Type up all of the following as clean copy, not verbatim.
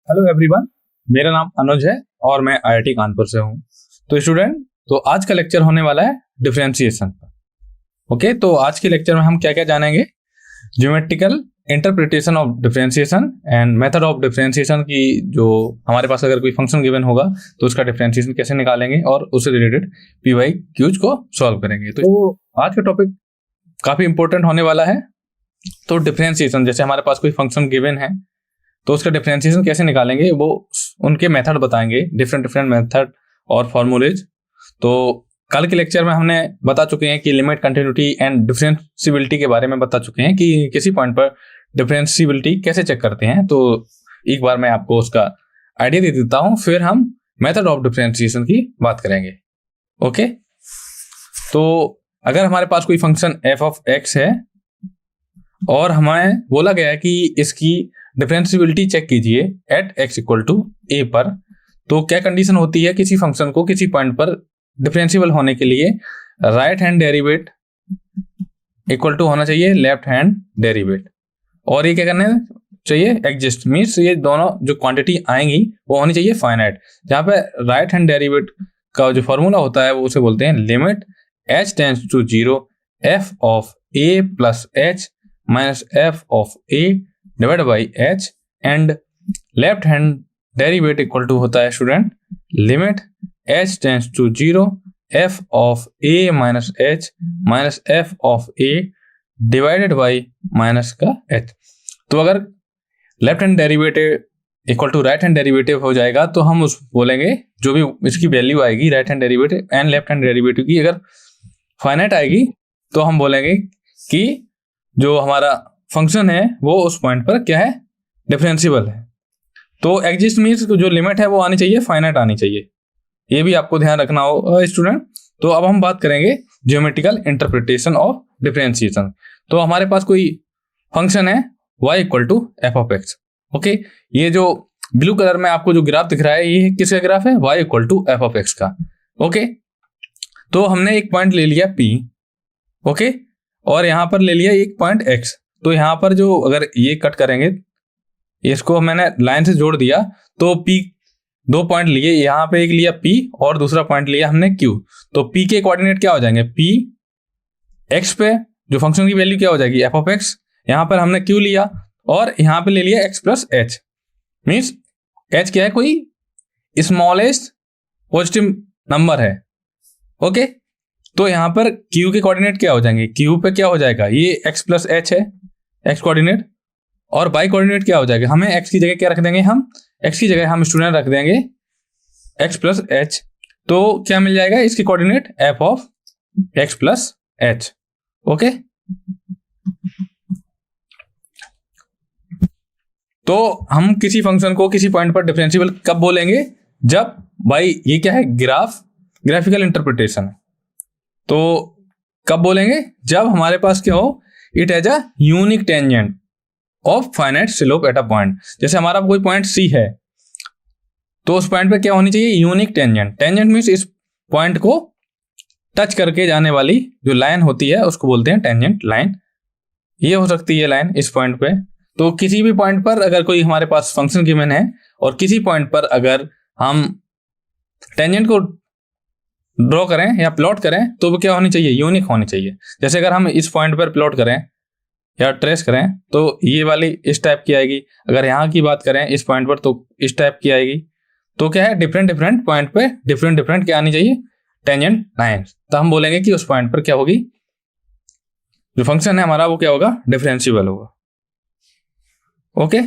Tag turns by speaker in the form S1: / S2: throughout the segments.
S1: Hello everyone, मेरा नाम अनुज है और मैं आईआईटी कानपुर से हूँ। तो स्टूडेंट, तो आज का लेक्चर होने वाला है डिफरेंशिएशन पर। ओके, तो आज के लेक्चर में हम क्या क्या जानेंगे? Geometrical interpretation of differentiation and method of differentiation की। जो हमारे पास अगर कोई फंक्शन गिवन होगा तो उसका डिफरेंशिएशन कैसे निकालेंगे और उससे रिलेटेड पीवाई क्यूज को सॉल्व करेंगे। तो आज का टॉपिक काफी इंपॉर्टेंट होने वाला है। तो डिफरेंशिएशन, जैसे हमारे पास कोई फंक्शन गिवन है तो उसका डिफरेंशिएशन कैसे निकालेंगे, वो उनके मेथड बताएंगे, डिफरेंट मेथड और फॉर्मूलेज। तो कल के लेक्चर में हमने बता चुके हैं कि लिमिट, कंटिन्यूटी एंड डिफरेंशिएबिलिटी के बारे में बता चुके हैं कि किसी पॉइंट पर डिफरेंशिएबिलिटी कैसे चेक करते हैं। तो एक बार मैं आपको उसका आइडिया दे देता हूं, फिर हम मेथड ऑफ डिफरेंशिएशन की बात करेंगे। ओके, तो अगर हमारे पास कोई फंक्शन एफ ऑफ एक्स है और हमें बोला गया है कि इसकी डिफरेंशिएबिलिटी चेक कीजिए एट एक्स इक्वल टू ए पर, तो क्या कंडीशन होती है? किसी फंक्शन को किसी पॉइंट पर डिफरेंशिएबल होने के लिए right hand derivate equal to होना चाहिए लेफ्ट हैंड डेरिवेट, और ये क्या करना चाहिए? एग्जिस्ट, मीन्स ये दोनों जो क्वांटिटी आएंगी वो होनी चाहिए फाइनाइट। जहाँ पे राइट हैंड डेरिवेट का जो फॉर्मूला होता है वो उसे बोलते हैं limit H tends to zero F of A plus H minus F of A divide by H, and left hand derivate equal to होता है student limit H tends to zero F of A minus F of A divided by minus का H. तो अगर left hand derivative equal to right hand derivative हो जाएगा तो हम उस बोलेंगे, जो भी इसकी वैल्यू आएगी right hand derivative and left hand derivative की, अगर फाइनाइट आएगी तो हम बोलेंगे कि जो हमारा फंक्शन है वो उस पॉइंट पर क्या है? डिफरेंशिएबल है। तो एग्जिस्ट मीन्स जो लिमिट है वो आनी चाहिए, फाइनाइट आनी चाहिए। ये भी आपको ध्यान रखना हो स्टूडेंट। तो अब हम बात करेंगे ज्योमेट्रिकल इंटरप्रिटेशन ऑफ डिफरेंशिएशन। तो हमारे पास कोई फंक्शन है y equal to F of x. Okay, ये जो ब्लू कलर में आपको जो ग्राफ दिख रहा है ये किसका ग्राफ है? y equal to F of X का। ओके, तो हमने एक पॉइंट ले लिया P, ओके, और यहां पर ले लिया एक पॉइंट x। तो यहाँ पर जो अगर ये कट करेंगे, इसको मैंने लाइन से जोड़ दिया, तो P दो पॉइंट लिए, यहाँ पे एक लिया P और दूसरा पॉइंट लिया हमने Q। तो P के कोऑर्डिनेट क्या हो जाएंगे? P x पे जो फंक्शन की वैल्यू क्या हो जाएगी? f of x। यहाँ पर हमने Q लिया और यहाँ पे ले लिया x plus h, means h क्या है? कोई स्मॉलेस्ट पॉजिटिव नंबर है। ओके, तो यहाँ पर Q के कोऑर्डिनेट क्या हो जाएंगे? Q पे क्या हो जाएगा? ये x प्लस h है, x कोऑर्डिनेट, और y कोऑर्डिनेट क्या हो जाएगा? हमें x की जगह क्या रख देंगे? हम x की जगह हम स्टूडेंट रख देंगे x प्लस h। तो क्या मिल जाएगा? इसकी coordinate f of x plus h। Okay, तो हम किसी फंक्शन को किसी पॉइंट पर डिफरेंशिएबल कब बोलेंगे? जब भाई ये क्या है? ग्राफिकल इंटरप्रिटेशन है। तो कब बोलेंगे? जब हमारे पास क्या हो? It has a unique tangent of finite slope at a point. जैसे हमारा कोई पॉइंट C है तो उस पॉइंट पे क्या होनी चाहिए? Unique tangent. टेंजेंट मीन्स इस पॉइंट को टच करके जाने वाली जो लाइन होती है उसको बोलते हैं टेंजेंट लाइन। ये हो सकती है लाइन इस पॉइंट पे। तो किसी भी पॉइंट पर अगर कोई हमारे पास फंक्शन गिवन है और किसी पॉइंट पर अगर हम टेंजेंट को ड्रॉ करें या प्लॉट करें तो वो क्या होनी चाहिए? यूनिक होनी चाहिए। जैसे अगर हम इस पॉइंट पर प्लॉट करें या ट्रेस करें तो ये वाली इस टाइप की आएगी। अगर यहाँ की बात करें इस पॉइंट पर तो इस टाइप की आएगी। तो क्या है? डिफरेंट पॉइंट पे डिफरेंट क्या आनी चाहिए? Tangent line. तो हम बोलेंगे कि उस पॉइंट पर क्या होगी? जो फंक्शन है हमारा वो क्या होगा? डिफरेंशिएबल होगा। ओके,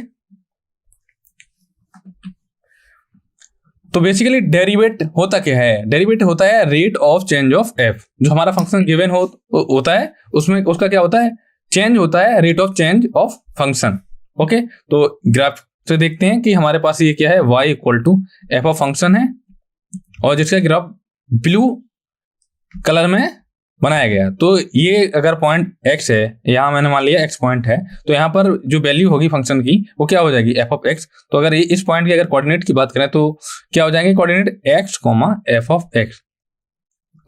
S1: तो बेसिकली डेरिवेट होता क्या है? डेरिवेट होता है rate of change of f। जो हमारा फंक्शन गिवन होता है उसमें उसका क्या होता है? चेंज होता है, rate of change of function. Okay, तो ग्राफ से देखते हैं कि हमारे पास ये क्या है? y equal to F of function है और जिसका ग्राफ ब्लू कलर में बनाया गया। तो ये अगर पॉइंट x है, यहाँ मैंने मान लिया x पॉइंट है, तो यहाँ पर जो वैल्यू होगी फंक्शन की वो क्या हो जाएगी? f of x। तो अगर ये इस पॉइंट की अगर कोऑर्डिनेट की बात करें तो क्या हो जाएंगे? Coordinate x, f of x।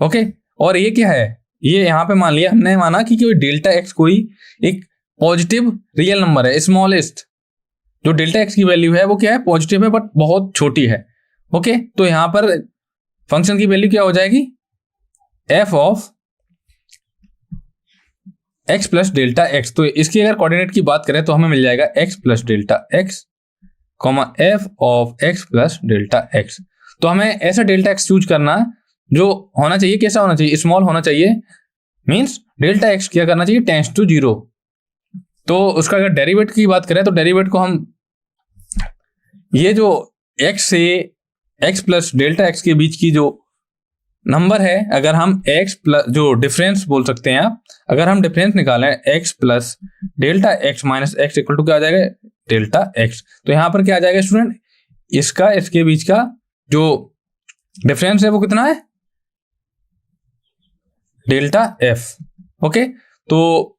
S1: Okay, और ये क्या है? ये यहाँ पे मान लिया हमने, माना कि कोई डेल्टा x कोई एक पॉजिटिव रियल नंबर है, स्मॉलेस्ट जो डेल्टा एक्स की वैल्यू है वो क्या है, पॉजिटिव है बट बहुत छोटी है। ओके, तो यहां पर फंक्शन की वैल्यू क्या हो जाएगी, f of x plus delta x. तो इसकी अगर कोऑर्डिनेट की बात करें तो हमें मिल जाएगा x plus delta x comma F of x plus delta x. तो हमें ऐसा डेल्टा एक्स चूज करना जो होना चाहिए, कैसा होना चाहिए, स्मॉल होना चाहिए। मींस डेल्टा एक्स क्या करना चाहिए, टेंड्स टू जीरो। तो उसका अगर डेरिवेट की बात करें तो डेरिवेट को हम ये जो एक्स से एक्स प्लस डेल्टा एक्स के बीच की जो नंबर है, अगर हम एक्स प्लस जो डिफरेंस बोल सकते हैं आप, अगर हम डिफरेंस निकालें X plus delta X minus X equal to क्या आ जाएगा, डेल्टा एक्स। तो यहां पर क्या आ जाएगा स्टूडेंट, इसका इसके बीच का जो डिफरेंस है वो कितना है, डेल्टा एफ। ओके, तो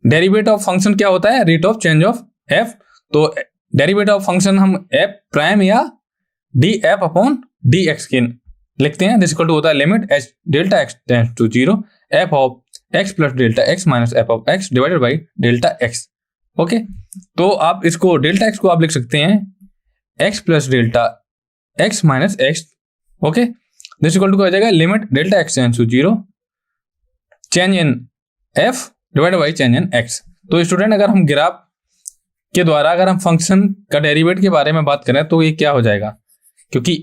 S1: डेरिवेटिव ऑफ फंक्शन क्या होता है, rate of change of F. तो डेरिवेटिव ऑफ फंक्शन हम एफ प्राइम या D F upon D x के लिखते हैं। दिस इक्वल टू होता है limit H delta X tends to zero F of x plus delta X minus F of x divided by delta X. Okay, तो आप इसको delta x को आप लिख सकते हैं X plus delta X minus X. Okay, this equal to क्या हो जाएगा, limit delta X tends to zero change in F divided by change in X. तो स्टूडेंट अगर हम ग्राफ के द्वारा अगर हम फंक्शन का डेरिवेट के बारे में बात करें तो ये क्या हो जाएगा, क्योंकि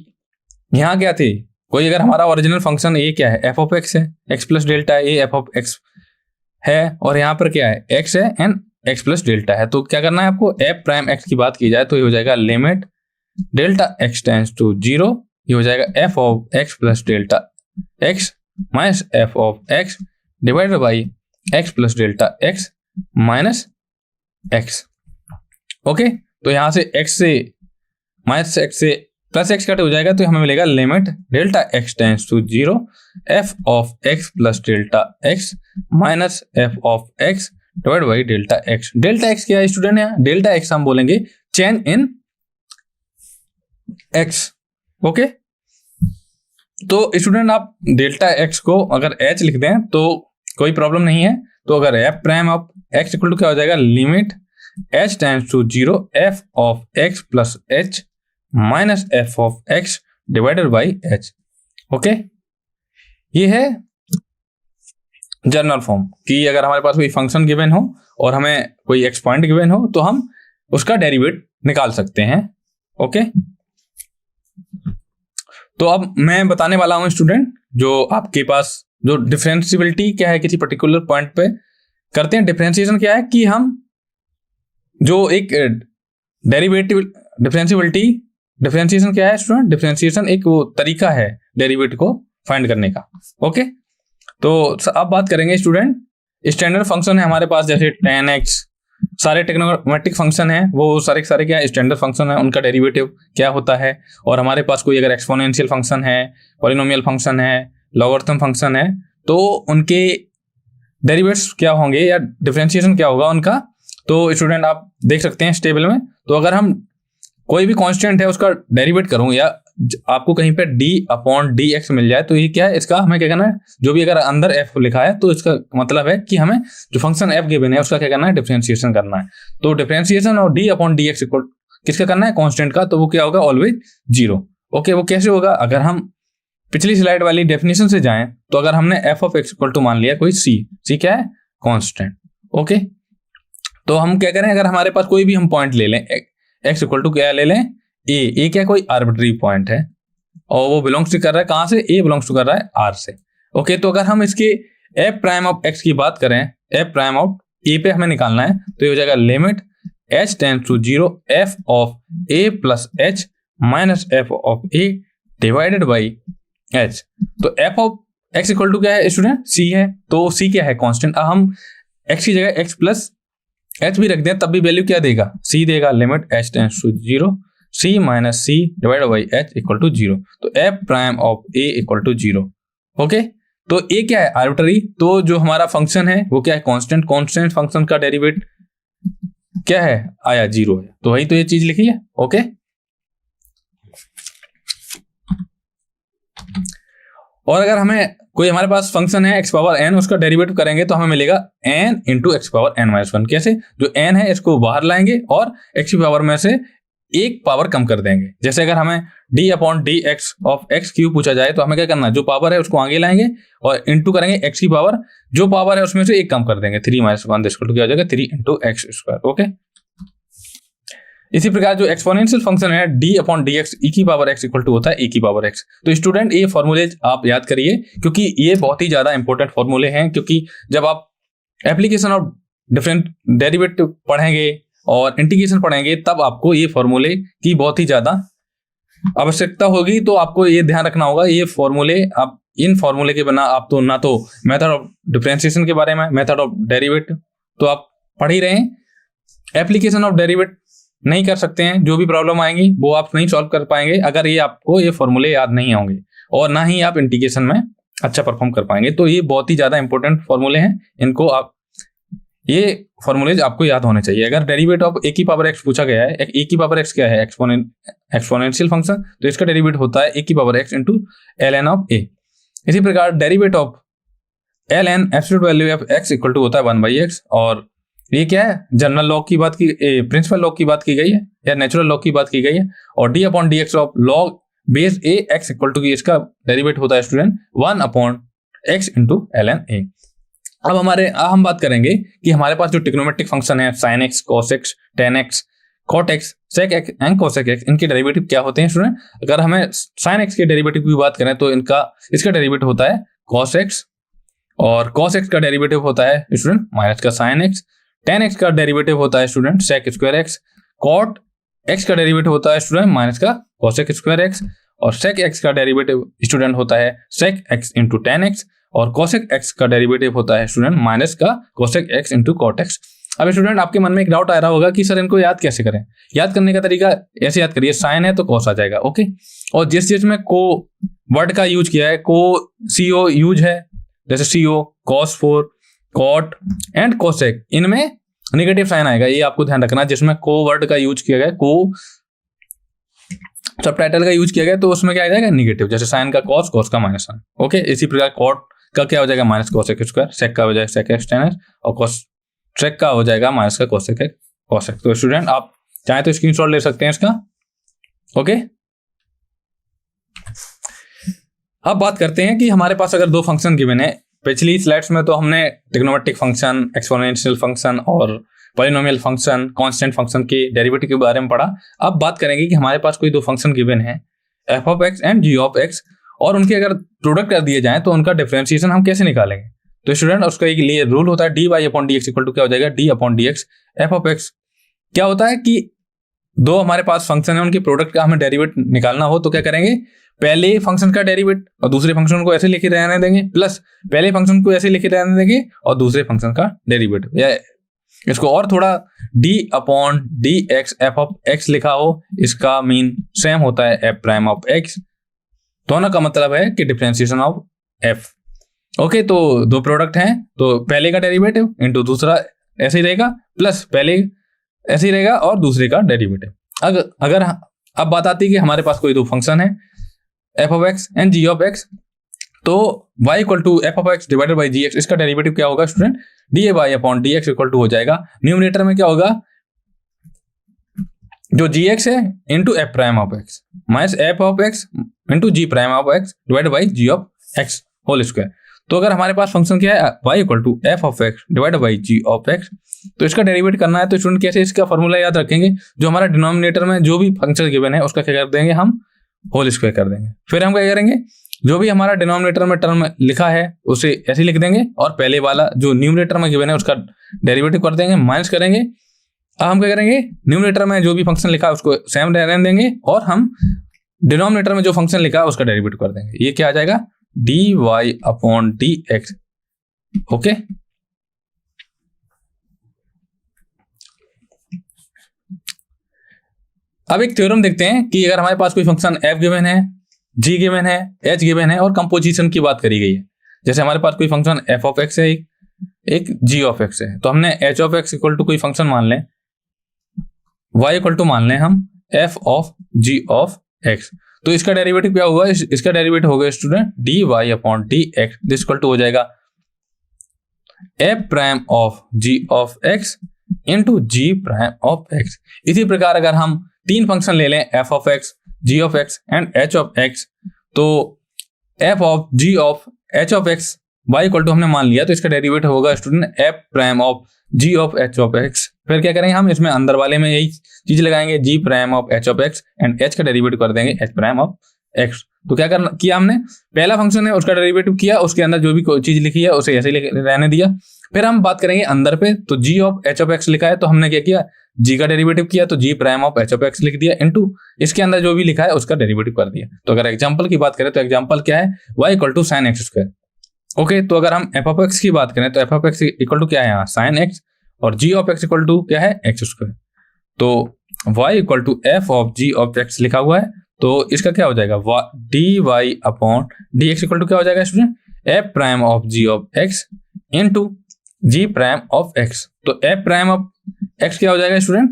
S1: यहाँ क्या थे, कोई अगर हमारा ओरिजिनल फंक्शन ये क्या है, एफ ऑफ एक्स है, एक्स प्लस डेल्टा है, ये एफ ऑफ एक्स है, और यहाँ पर क्या है, एक्स है एंड एक्स प्लस डेल्टा है। तो क्या करना है आपको, एफ प्राइम एक्स की बात की जाए तो ये हो जाएगा limit delta X tends to zero, ये हो जाएगा F of x plus delta X minus F of x divided by X plus delta X minus X. Okay, तो यहां से एक्स से माइनस एक्स से प्लस एक्स कट हो जाएगा तो हमें मिलेगा limit delta X tends to zero F of x plus delta X minus F of X divide by delta X. Delta x क्या है स्टूडेंट, यहाँ डेल्टा एक्स हम बोलेंगे चेंज इन एक्स। ओके, तो स्टूडेंट आप डेल्टा एक्स को अगर H लिख दें तो कोई प्रॉब्लम नहीं है। तो अगर F prime of x equal to क्या हो जाएगा, limit H tends to zero F of x plus H minus F of x divided by H. Okay, ये है जनरल फॉर्म कि अगर हमारे पास कोई फंक्शन गिवन हो और हमें कोई एक्स पॉइंट गिवन हो तो हम उसका डेरिवेट निकाल सकते हैं। ओके, तो अब मैं बताने वाला हूं स्टूडेंट, जो आपके पास जो डिफरेंशियबिलिटी क्या है किसी पर्टिकुलर पॉइंट पे करते हैं, डिफरेंशिएशन क्या है कि हम जो एक डेरिवेटिव डिफरेंशिएशन क्या है स्टूडेंट, डिफरेंशिएशन एक वो तरीका है डेरिवेटिव को फाइंड करने का। ओके, तो अब बात करेंगे स्टूडेंट, स्टैंडर्ड फंक्शन है हमारे पास जैसे tan x, सारे ट्रिग्नोमेट्रिक फंक्शन है वो सारे सारे क्या स्टैंडर्ड फंक्शन है, उनका डेरिवेटिव क्या होता है। और हमारे पास कोई अगर एक्सपोनेंशियल फंक्शन है, पॉलिनोमियल फंक्शन है, लॉगरिथम फंक्शन है, तो उनके डेरिवेट्स क्या होंगे या डिफरेंशिएशन क्या होगा उनका। तो स्टूडेंट आप देख सकते हैं इस टेबल में, तो अगर हम कोई भी कांस्टेंट है उसका डेरिवेट करूं या आपको कहीं पे d अपॉन डी एक्स मिल जाए तो ये क्या है, इसका हमें क्या करना है, जो भी अगर अंदर f लिखा है तो इसका मतलब है कि हमें जो फंक्शन f गिवन है उसका क्या करना है, डिफरेंशिएशन करना है। तो डिफरेंशिएशन और d upon D x equal किसका करना है, कांस्टेंट का, तो वो क्या होगा, ऑलवेज जीरो। ओके, वो कैसे होगा, अगर हम पिछली स्लाइड वाली डेफिनेशन से जाएं तो अगर हमने f of x equal to मान लिया कोई c क्या है, कांस्टेंट। ओके, तो हम क्या करें, अगर हमारे पास कोई भी हम पॉइंट ले लें, x इक्वल टू क्या ले लें, ए क्या कोई आर्बिट्री पॉइंट है और वो बिलोंग्स कर रहा है कहां से, a बिलोंग्स टू कर रहा है r से। ओके, तो अगर हम इसके f प्राइम ऑफ x की बात करें, f प्राइम ऑफ a पे हमें निकालना है तो ये हो जाएगा limit h tends to zero f of a plus h minus f of a divided by h। तो f of x equal to क्या है स्टूडेंट, c है, तो c क्या है, कांस्टेंट। हम x की जगह x प्लस h भी रख दें तब भी वैल्यू क्या देगा, c देगा, limit h tends to zero c minus c divide by h equal to zero. तो f prime of a equal to zero. Okay, तो a क्या है, आर्बिट्ररी, तो जो हमारा फंक्शन है वो क्या है, कांस्टेंट। कांस्टेंट फंक्शन का डेरिवेट क्या है, आया जीरो है, तो वही तो ये चीज लिखी है। ओके, और अगर हमें कोई हमारे पास फंक्शन है x पावर n, उसका डेरिवेटिव करेंगे तो हमें मिलेगा n into x power n minus one. कैसे? जो n है इसको बाहर लाएंगे और x की पावर में से एक पावर कम कर देंगे। जैसे अगर हमें d upon D x of x cube पूछा जाए तो हमें क्या करना है, जो पावर है उसको आगे लाएंगे और इंटू करेंगे x की पावर, जो पावर है उसमें से एक कम कर देंगे, 3 माइनस वन क्या हो जाएगा 3 इंटू एक्स स्क्वायर। ओके, इसी प्रकार जो एक्सपोनेंशियल फंक्शन है d अपॉन डी एक्स ई की पावर x इक्वल टू होता है e की पावर x। तो स्टूडेंट ये फॉर्मूले आप याद करिए क्योंकि ये बहुत ही ज्यादा इंपॉर्टेंट फॉर्मूले हैं, क्योंकि जब आप एप्लीकेशन ऑफ डिफरेंट डेरिवेटिव पढ़ेंगे और इंटीग्रेशन पढ़ेंगे तब आपको ये फॉर्मूले की बहुत ही ज्यादा आवश्यकता होगी। तो आपको ये ध्यान रखना होगा, ये फॉर्मूले आप इन फॉर्मूले के बिना आप तो ना तो मेथड ऑफ डिफरेंशिएशन के बारे में, मेथड ऑफ डेरिवेटिव तो आप पढ़ ही रहे हैं, एप्लीकेशन ऑफ डेरिवेटिव नहीं कर सकते हैं। जो भी प्रॉब्लम आएंगी वो आप नहीं सॉल्व कर पाएंगे अगर ये आपको ये फॉर्मूले याद नहीं होंगे, और ना ही आप इंटीग्रेशन में अच्छा परफॉर्म कर पाएंगे। तो ये बहुत ही ज्यादा इंपॉर्टेंट फॉर्मूले हैं, इनको आप ये फॉर्मूलेज आपको याद होने चाहिए। अगर डेरिवेटिव ऑफ ए की पावर एक्स पूछा गया है, ए की पावर एक्स क्या है, एक्सपोनेंशियल फंक्शन, तो इसका डेरिवेटिव होता है ए की power X into L N of A. इसी प्रकार derivative of L N absolute value of x equal to होता है 1/x, और ये क्या है, जनरल लॉ की बात की, प्रिंसिपल लॉ की बात की गई है या नेचुरल लॉ की बात की गई है। और D upon D x of log base A X equal to, इसका डेरिवेटिव होता है student 1/x into L N A. अब हम बात करेंगे कि हमारे पास जो ट्रिग्नोमेट्रिक फंक्शन है sin x, cos x, tan x, cot x, sec x and cosec x, इनके डेरिवेटिव क्या होते हैं स्टूडेंट? अगर हमें sin x के डेरिवेटिव की बात करें तो इसका डेरिवेटिव होता है cos x, और cos x का डेरिवेटिव होता है स्टूडेंट माइनस का sin x, tan x का डेरिवेटिव होता है student sec square x, cot x का डेरिवेटिव होता है स्टूडेंट माइनस का cosec स्क्वायर x, और sec x का डेरिवेटिव स्टूडेंट होता है sec x into tan x, और cosec x का डेरिवेटिव होता है स्टूडेंट माइनस का cosec x into cot x। अब स्टूडेंट आपके मन में एक डाउट आ रहा होगा कि सर इनको याद कैसे करें? याद करने का तरीका ऐसे याद करिए, साइन है तो cos आ जाएगा। ओके, और जिस चीज में को वर्ड का यूज किया है, को co यूज है, जैसे co, cos4, cot and cosec, इनमें नेगेटिव साइन आएगा, ये आपको ध्यान रखना। जिसमें को वर्ड का यूज किया गया, को सब टाइटल का यूज किया गया, तो उसमें क्या आ जाएगा नेगेटिव, जैसे साइन का cos, cos का माइनस साइन। ओके, इसी प्रकार cot का क्या हो जाएगा माइनस cosec स्क्वायर, sec का हो जाएगा sec x tan x, और cosec का हो जाएगा माइनस का cosec x cosec। तो स्टूडेंट आप चाहे तो स्क्रीनशॉट ले सकते हैं इसका। ओके, अब बात करते हैं कि हमारे पास अगर दो फंक्शन गिवन है, पिछली स्लाइड्स में तो हमने ट्रिग्नोमेट्रिक फंक्शन, एक्सपोनेंशियल फंक्शन और पॉलिनोमियल फंक्शन, कांस्टेंट फंक्शन के डेरिवेटिव के बारे में पढ़ा। अब बात करेंगे कि हमारे पास कोई दो फंक्शन गिवन है f of x and g of x, और उनके अगर प्रोडक्ट कर दिए जाए तो उनका डिफरेंशिएशन हम कैसे निकालेंगे? तो स्टूडेंट उसका एक लिए रूल होता है dy upon dx equal to क्या हो जाएगा d upon dx f of x। क्या होता है कि दो हमारे पास फंक्शन है, उनके प्रोडक्ट का हमें डेरिवेटिव निकालना हो तो क्या करेंगे, पहले फंक्शन का डेरिवेटिव और दूसरे फंक्शन को ऐसे लिखे रहने देंगे, प्लस पहले फंक्शन को ऐसे लिखे रहने देंगे और दूसरे फंक्शन का डेरिवेटिव, या इसको और थोड़ा d upon D x F of x लिखा हो, इसका मीन सेम होता है f प्राइम ऑफ x। दोनों का मतलब है कि डिफरेंशिएशन ऑफ f। ओके, तो दो प्रोडक्ट हैं तो पहले का डेरिवेटिव इंटू दूसरा ऐसे ही रहेगा, प्लस पहले ऐसे ही रहेगा और दूसरे का डेरिवेटिव। अगर अब बात आती है कि हमारे पास कोई दो फंक्शन है f of x and g of x, तो y equal to F of x divided by G X, इसका डेरिवेटिव क्या होगा student, D A by upon D x equal to हो जाएगा, न्यूमरेटर में क्या होगा, जो जी एक्स है into F prime of X minus F of x into ji prime of x divided by G of x whole square. तो अगर हमारे पास फंक्शन क्या है y equal to F of x divided by G of X, तो इसका derivative करना है तो स्टूडेंट कैसे इसका फॉर्मूला याद रखेंगे, जो हमारा डिनोमिनेटर में जो भी फंक्शन गिवन है उसका क्या कर देंगे, हम होल स्क्वायर कर देंगे। फिर हम क्या करेंगे, जो भी हमारा डिनोमिनेटर में टर्म लिखा है उसे ऐसे लिख देंगे, और पहले वाला जो न्यूमरेटर में गिवन है उसका डेरिवेटिव कर देंगे, माइनस करेंगे। अब हम क्या करेंगे, न्यूमरेटर में जो भी फंक्शन लिखा है उसको सेम रहने देंगे, और हम डिनोमिनेटर में जो फंक्शन लिखा है उसका डेरिवेटिव कर देंगे। ये क्या आ जाएगा, D Y upon D x. Okay, अब एक थ्योरम देखते हैं कि अगर हमारे पास कोई फंक्शन f गिवन है, g गिवन है, h गिवन है और कंपोजिशन की बात करी गई है। जैसे हमारे पास कोई फंक्शन f ऑफ x है, एक g ऑफ x है, तो हमने h of x equal to कोई फंक्शन मान लें, y इक्वल टू मान लें हम f of g of x। तो इसका डेरिवेटिव क्या होगा, इसका डेरिवेटिव होगा student dy upon dx, this equal to हो जाएगा f prime of g of x into g prime of x। इसी प्रकार अगर हम तीन फंक्शन ले लें f of x, g of x and h of x, तो f of g of h of x y equal to हमने मान लिया, तो इसका डेरिवेटिव होगा student f prime of g of h of x। फिर क्या करेंगे हम, इसमें अंदर वाले में यही चीज लगाएंगे, g prime of h of x and h का डेरिवेटिव कर देंगे h प्राइम ऑफ x। तो क्या करना किया हमने, पहला फंक्शन है उसका डेरिवेटिव किया, उसके अंदर जो भी चीज लिखी है उसे ऐसे ही रहने दिया। फिर हम बात करेंगे अंदर पे, तो g of h of x लिखा है तो हमने क्या किया, g का डेरिवेटिव किया तो g prime of h of x लिख दिया, इनटू इसके अंदर जो भी लिखा है उसका डेरिवेटिव कर दिया। तो अगर एग्जांपल की बात करें तो एग्जांपल क्या है, y equal to sine X square. Okay, तो अगर हम f ऑफ x की बात करें तो f of x equal to क्या है यहाँ साइन x, और g of x equal to क्या है एक्स स्क्वायर। तो y equal to f of g of x लिखा हुआ है, तो इसका क्या हो जाएगा dy upon dx equal to क्या हो जाएगा student f prime of g of x into g prime of x। तो f प्राइम ऑफ x क्या हो जाएगा स्टूडेंट,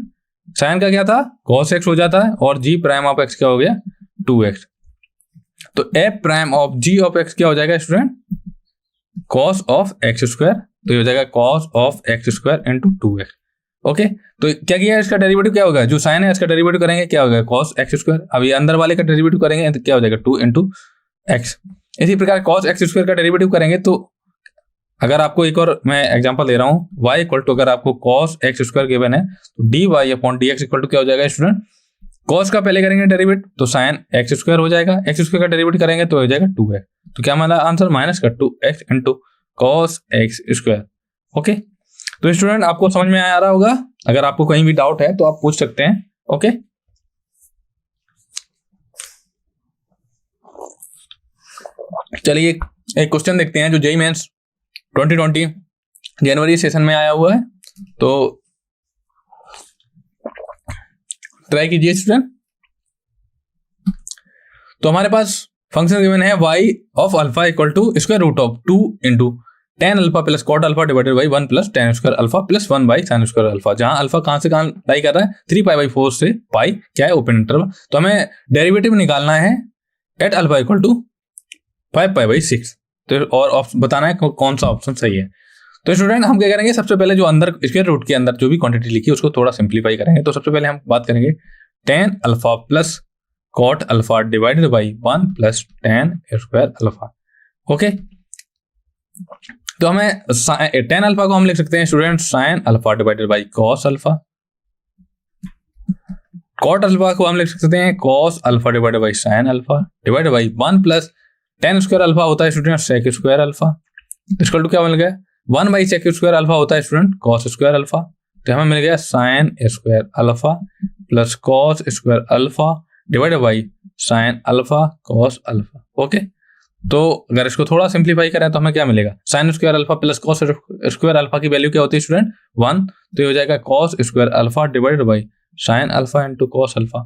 S1: साइन का क्या था cos x हो जाता है, और g प्राइम ऑफ x क्या हो गया 2x। तो f prime of g of x क्या हो जाएगा student cos of x square, तो ये हो जाएगा cos of x square into 2x। Okay, तो क्या किया, इसका डेरिवेटिव क्या होगा, जो साइन है इसका डेरिवेटिव करेंगे क्या होगा cos x स्क्वायर, अब ये अंदर वाले का डेरिवेटिव करेंगे तो क्या हो जाएगा 2 इंटू x। इसी प्रकार cos x स्क्वायर का डेरिवेटिव करेंगे, तो अगर आपको एक और मैं एग्जांपल दे रहा हूँ, y इक्वल टू अगर आपको cos x स्क्वायर गिवन है तो dy upon dx equal to क्या हो जाएगा स्टूडेंट, cos का पहले करेंगे डेरिवेटिव तो साइन x स्क्वायर हो जाएगा, x स्क्वायर का डेरिवेटिव करेंगे तो हो जाएगा 2x। तो क्या हमारा आंसर माइनस का 2x into cos x square. Okay, तो स्टूडेंट आपको समझ में आ रहा होगा, अगर आपको कहीं भी डाउट है तो आप पूछ सकते हैं। ओके, चलिए एक क्वेश्चन देखते हैं जो जेईई मेंस 2020 जनवरी सेशन में आया हुआ है, तो ट्राई कीजिए स्टूडेंट। तो हमारे पास फंक्शन गिवन है y of alpha equal to square root of 2 into tan alpha plus cot alpha divided by 1 plus tan square alpha plus 1 by sine square alpha, जहां अल्फा कहां से कहां लाई कर रहा है 3 पाई बाई 4 से पाई क्या है ओपन इंटरवल। तो हमें डेरिवेटिव निकालना है at alpha equal to 5 pi by 6, तो और बताना है कौन सा ऑप्शन सही है। तो स्टूडेंट हम क्या करेंगे, सबसे पहले जो अंदर स्क्वायर रूट के अंदर जो भी क्वांटिटी लिखी है उसको थोड़ा सिंप्लीफाई करेंगे। तो सबसे पहले हम बात करेंगे tan alpha plus cot alpha divided by 1 plus tan square alpha. Okay, तो हमें टेन अल्फा को हम लिख सकते हैं student sine alpha divided by cos alpha, cot alpha को हम लिख सकते हैं cos alpha divided by sine alpha divided by 1 plus tan square alpha होता है स्टूडेंट सेक स्क्वायर अल्फा, इसको क्या मिल गया 1 बाई सेक स्क्वायर अल्फा होता है स्टूडेंट कॉस स्क्वायर अल्फा, तो हमें मिल गया sign square alpha plus cos square alpha divided by sine alpha cos alpha. Okay, तो अगर इसको थोड़ा सिंप्लीफाई करें तो हमें क्या मिलेगा, sign square alpha plus cos square alpha की वैल्यू क्या होती है स्टूडेंट 1, तो ये हो जाएगा cos square alpha divided by sine alpha into cos alpha.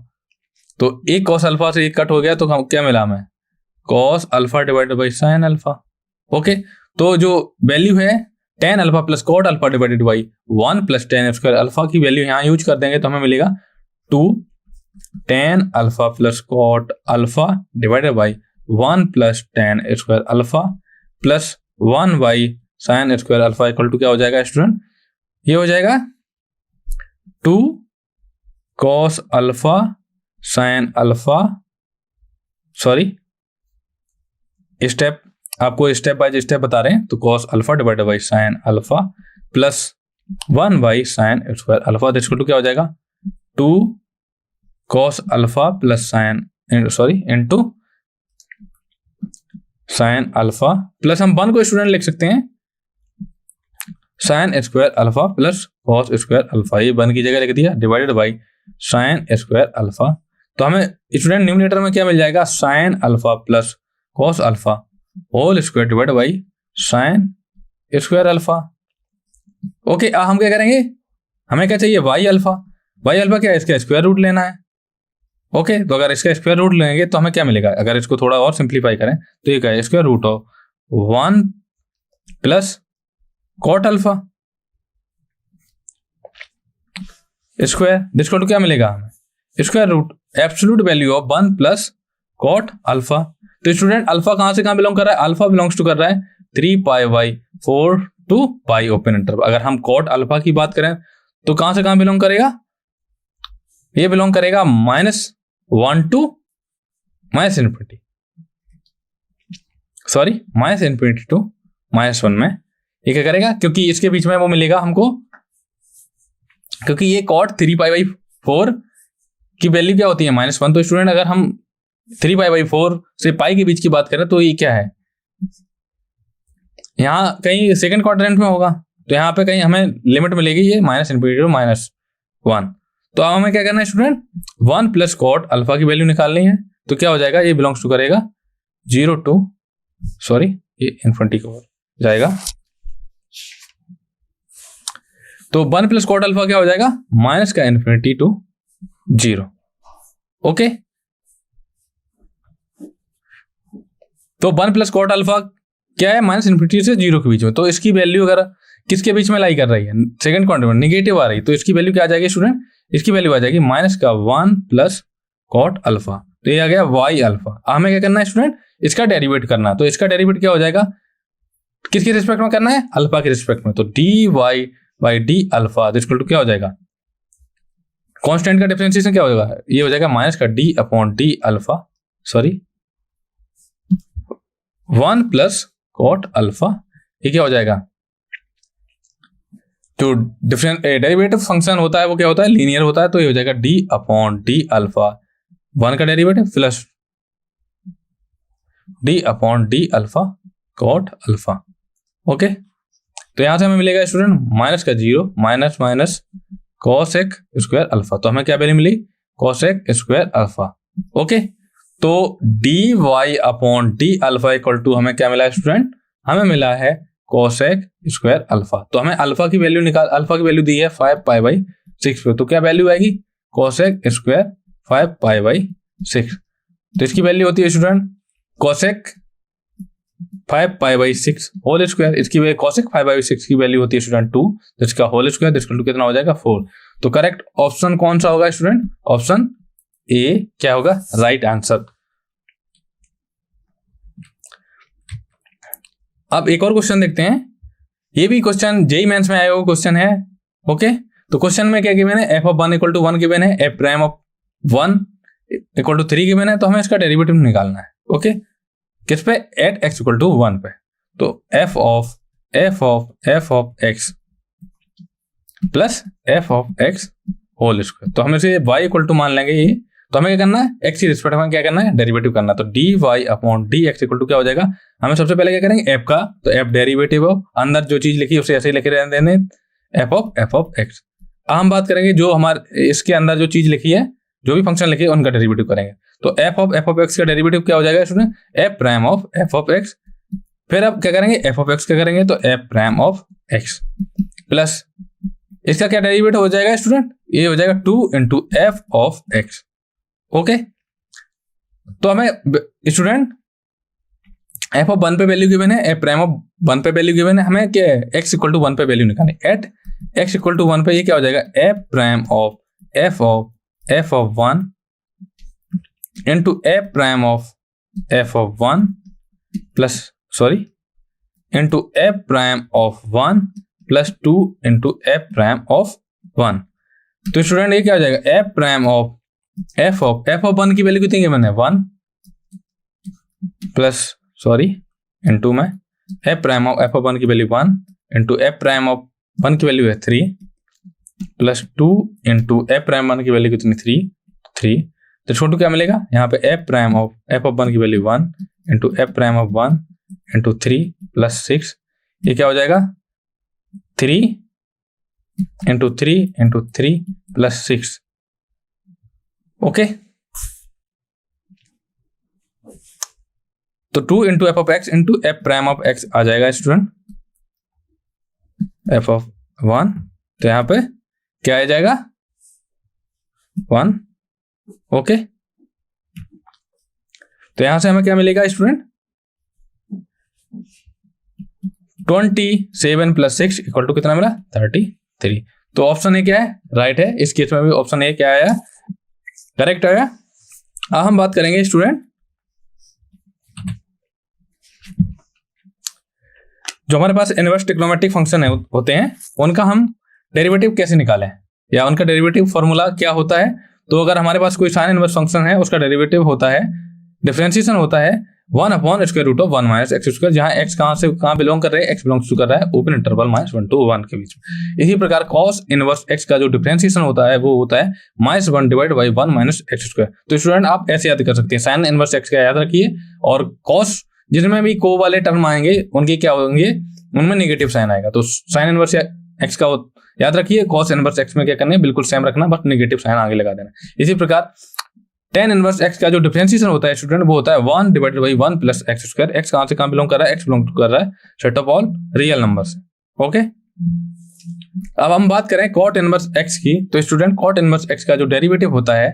S1: तो एक कॉस अल्फा से एक कट हो गया, तो क्या मिला हमें cos alpha divided by sine alpha. Okay, तो जो वैल्यू है tan alpha plus cot alpha divided by 1 plus tan square alpha की वैल्यू यहाँ यूज कर देंगे तो हमें मिलेगा 2 tan alpha plus cot alpha divided by 1 plus tan square alpha plus 1 by sine square alpha equal to क्या हो जाएगा स्टूडेंट, ये हो जाएगा 2 cos alpha sine alpha, sorry step आपको स्टेप बाय स्टेप बता रहे हैं, तो cos alpha divided by sine alpha plus 1 by sine square alpha equal to क्या हो जाएगा 2 cos alpha plus sine sorry into sine alpha plus हम 1 को स्टूडेंट लिख सकते हैं sine square alpha plus cos square alpha, ये 1 की जगह लिख दिया divided by sine square alpha. तो हमें स्टूडेंट न्यूमरेटर में क्या मिल जाएगा sign alpha plus cos alpha whole square divide by sine square alpha. Okay, हम क्या करेंगे, हमें क्या चाहिए वाई अल्फा, वाई अल्फा क्या है इसका स्क्वायर रूट लेना है। ओके, तो अगर इसका स्क्वायर रूट लेंगे तो हमें क्या मिलेगा, अगर इसको थोड़ा और सिंप्लीफाई करें तो ये क्या है square root of 1 plus cot alpha square, जिसको क्या मिलेगा हमें square root absolute value of 1 plus cot alpha. तो स्टूडेंट अल्फा कहां से कहां बिलोंग कर रहा है, अल्फा बिलोंग्स टू कर रहा है 3π/4 टू पाई ओपन इंटरवल। अगर हम कॉट अल्फा की बात करें तो कहां से कहां बिलोंग करेगा, ये बिलोंग करेगा -1 टू -∞, सॉरी -∞ टू -1 में ये क्या करेगा, क्योंकि इसके बीच में वो मिलेगा हमको, क्योंकि ये कॉट 3π/4 की वैल्यू क्या होती है -1। तो स्टूडेंट अगर हम 3π/4 से पाई के बीच की बात करें तो ये क्या है, यहाँ कहीं सेकंड क्वाड्रेंट में होगा, तो यहाँ पे कहीं हमें लिमिट मिलेगी ये -∞ टू -1। तो अब हमें क्या करना है स्टूडेंट, 1 प्लस कॉट अल्फा की वैल्यू निकालनी है। तो क्या हो जाएगा, ये बिलोंग्स टू करेगा 0 टू, सॉरी ये इन्फिनिटी की ओर जाएगा। तो 1 प्लस कॉट अल्फा क्या हो जाएगा, माइनस का इन्फिनिटी टू 0। ओके, तो 1 प्लस कॉट अल्फा क्या है, -∞ से 0 के बीच में। तो इसकी वैल्यू अगर किसके बीच में लाई कर रही है, सेकंड क्वाड्रेंट में निगेटिव आ रही है, तो इसकी वैल्यू क्या आ जाएगी स्टूडेंट, इसकी वैल्यू आ जाएगी माइनस का 1 प्लस कॉट अल्फा। तो ये आ गया y अल्फा। हमें क्या करना है स्टूडेंट, इसका डेरिवेट करना है। तो इसका डेरिवेट क्या हो जाएगा, किसके रिस्पेक्ट में करना है, अल्फा के रिस्पेक्ट में। तो dy/d अल्फा इक्वल टू क्या हो जाएगा, कांस्टेंट का डिफरेंशिएशन क्या हो जाएगा, ये हो जाएगा माइनस का d/d alpha, sorry 1 plus cot alpha. ये क्या हो जाएगा, जो डिफरेंट डेरिवेटिव फंक्शन होता है वो क्या होता है, लीनियर होता है। तो ये हो जाएगा d/d अल्फा 1 का derivative plus d/d alpha cot alpha. Okay, तो यहां से हमें मिलेगा स्टूडेंट माइनस का 0 minus minus cosec square alpha. तो हमें क्या वैल्यू मिली, cosec स्क्वायर अल्फा। ओके, तो dy/d अल्फा इक्वल टू हमें क्या मिला है स्टूडेंट, हमें मिला है cosec स्क्वायर अल्फा। तो हमें अल्फा की वैल्यू अल्फा की वैल्यू दी है 5π/6 पे। तो क्या वैल्यू आएगी, cosec स्क्वायर 5π/6। तो इसकी वैल्यू होती है स्टूडेंट cosec 5π/6 होल स्क्वायर। इसकी cosec 5/6 की वैल्यू होती है स्टूडेंट 2, जिसका होल स्क्वायर इक्वल टू कितना हो जाएगा 4। तो करेक्ट ऑप्शन कौन सा होगा स्टूडेंट, ऑप्शन ए क्या होगा, राइट आंसर। अब एक और क्वेश्चन देखते हैं, ये भी क्वेश्चन जेईई मेंस में आया हुआ क्वेश्चन है। ओके, तो क्वेश्चन में क्या गिवन है, f(1 = 1) गिवन है, f'(1 = 3) गिवन है। तो हमें इसका डेरिवेटिव निकालना है। ओके, किस पे, एट x = 1 पे। तो f of x plus f of x whole square. तो हम इसे y = मान लेंगे ये। तो हमें क्या करना है, x की रिस्पेक्ट में क्या करना है, डेरिवेटिव करना है। तो dy/dx = क्या हो जाएगा, हमें सबसे पहले क्या करेंगे, f का, तो f डेरिवेटिव ऑफ, अंदर जो चीज लिखी उसे ऐसे ही लिखे रहने देने, f of x। अब हम बात करेंगे जो हमारे इसके अंदर जो चीज लिखी है, जो भी फंक्शन लिखी है उनका डेरिवेटिव करेंगे। तो f of x का डेरिवेटिव क्या हो जाएगा स्टूडेंट, f' of x। फिर अब क्या करेंगे, f of x क्या करेंगे, तो f' of x प्लस इसका क्या डेरिवेटिव हो जाएगा स्टूडेंट, ये हो जाएगा 2 × f of x। ओके, तो हमें स्टूडेंट f of 1 पे वैल्यू गिवन है, f' of 1 पे वैल्यू गिवन है, हमें क्या है, x = 1 पे वैल्यू निकालनी। एट x = 1 पे ये क्या हो जाएगा, f' of 1 into f' of f of 1 plus, sorry, into f' of 1 plus 2 into f' of 1। तो स्टूडेंट ये क्या हो जाएगा, f' of f of 1 की वैल्यू कितनी गिवन है, 1 प्लस, सॉरी, इनटू में f' of f of 1 की वैल्यू 1 इंटू f' of 1 की वैल्यू है 3 प्लस 2 इंटू f' 1 की वैल्यू कितनी, 3। तो छोटू क्या मिलेगा, यहाँ पे f' of f of 1 की value 1 into f' of 1 into 3 plus 6। ये क्या हो जाएगा, 3 इंटू 3 प्लस 6। ओके, तो 2 into f of x into f' of x आ जाएगा स्टूडेंट, f of 1। तो यहाँ पे क्या आ जाएगा, 1। ओके, तो यहां से हमें क्या मिलेगा स्टूडेंट, 27 + 6 = कितना मिला, 33। तो ऑप्शन ए क्या है, राइट है। इस केस में भी ऑप्शन ए क्या आया, करेक्ट आया। अब हम बात करेंगे स्टूडेंट जो हमारे पास इनवर्स ट्रिग्नोमेट्रिक फंक्शन होते हैं उनका हम डेरिवेटिव कैसे निकालें या उनका डेरिवेटिव फॉर्मूला क्या होता है। तो अगर हमारे पास कोई साइन इनवर्स फंक्शन है उसका डेरिवेटिव होता है, डिफरेंशिएशन होता है 1/√1 माइनस एक्स स्क्वायर, जहां एक्स कहां से कहां बिलोंग कर रहे हैं, एक्स बिलोंग्स टू कर रहा है ओपन इंटरवल -1 to 1 के बीच में। इसी प्रकार कॉस इनवर्स एक्स का जो डिफरेंशिएशन होता है वो होता है -1 / 1 माइनस एक्स स्क्वायर। तो स्टूडेंट आप ऐसे याद कर सकते हैं, साइन इनवर्स एक्स का याद रखिए और कॉस जिनमें भी को वाले टर्म आएंगे उनके क्या होंगे, उनमें नेगेटिव साइन आएगा। तो साइन इनवर्स एक्स का याद रखिए, कॉस इनवर्स एक्स में क्या करना है, बिल्कुल सेम रखना, बट नेगेटिव साइन आगे लगा देना। इसी प्रकार tan इनवर्स x का जो डिफरेंशिएशन होता है स्टूडेंट वो होता है 1/1 प्लस एक्स स्क्वायर। एक्स कहां से कहां बिलोंग कर रहा है, एक्स बिलोंग कर रहा है set of all real numbers. Okay, अब हम बात करें कॉट इनवर्स x की। तो स्टूडेंट कॉट इनवर्स x का जो डेरिवेटिव होता है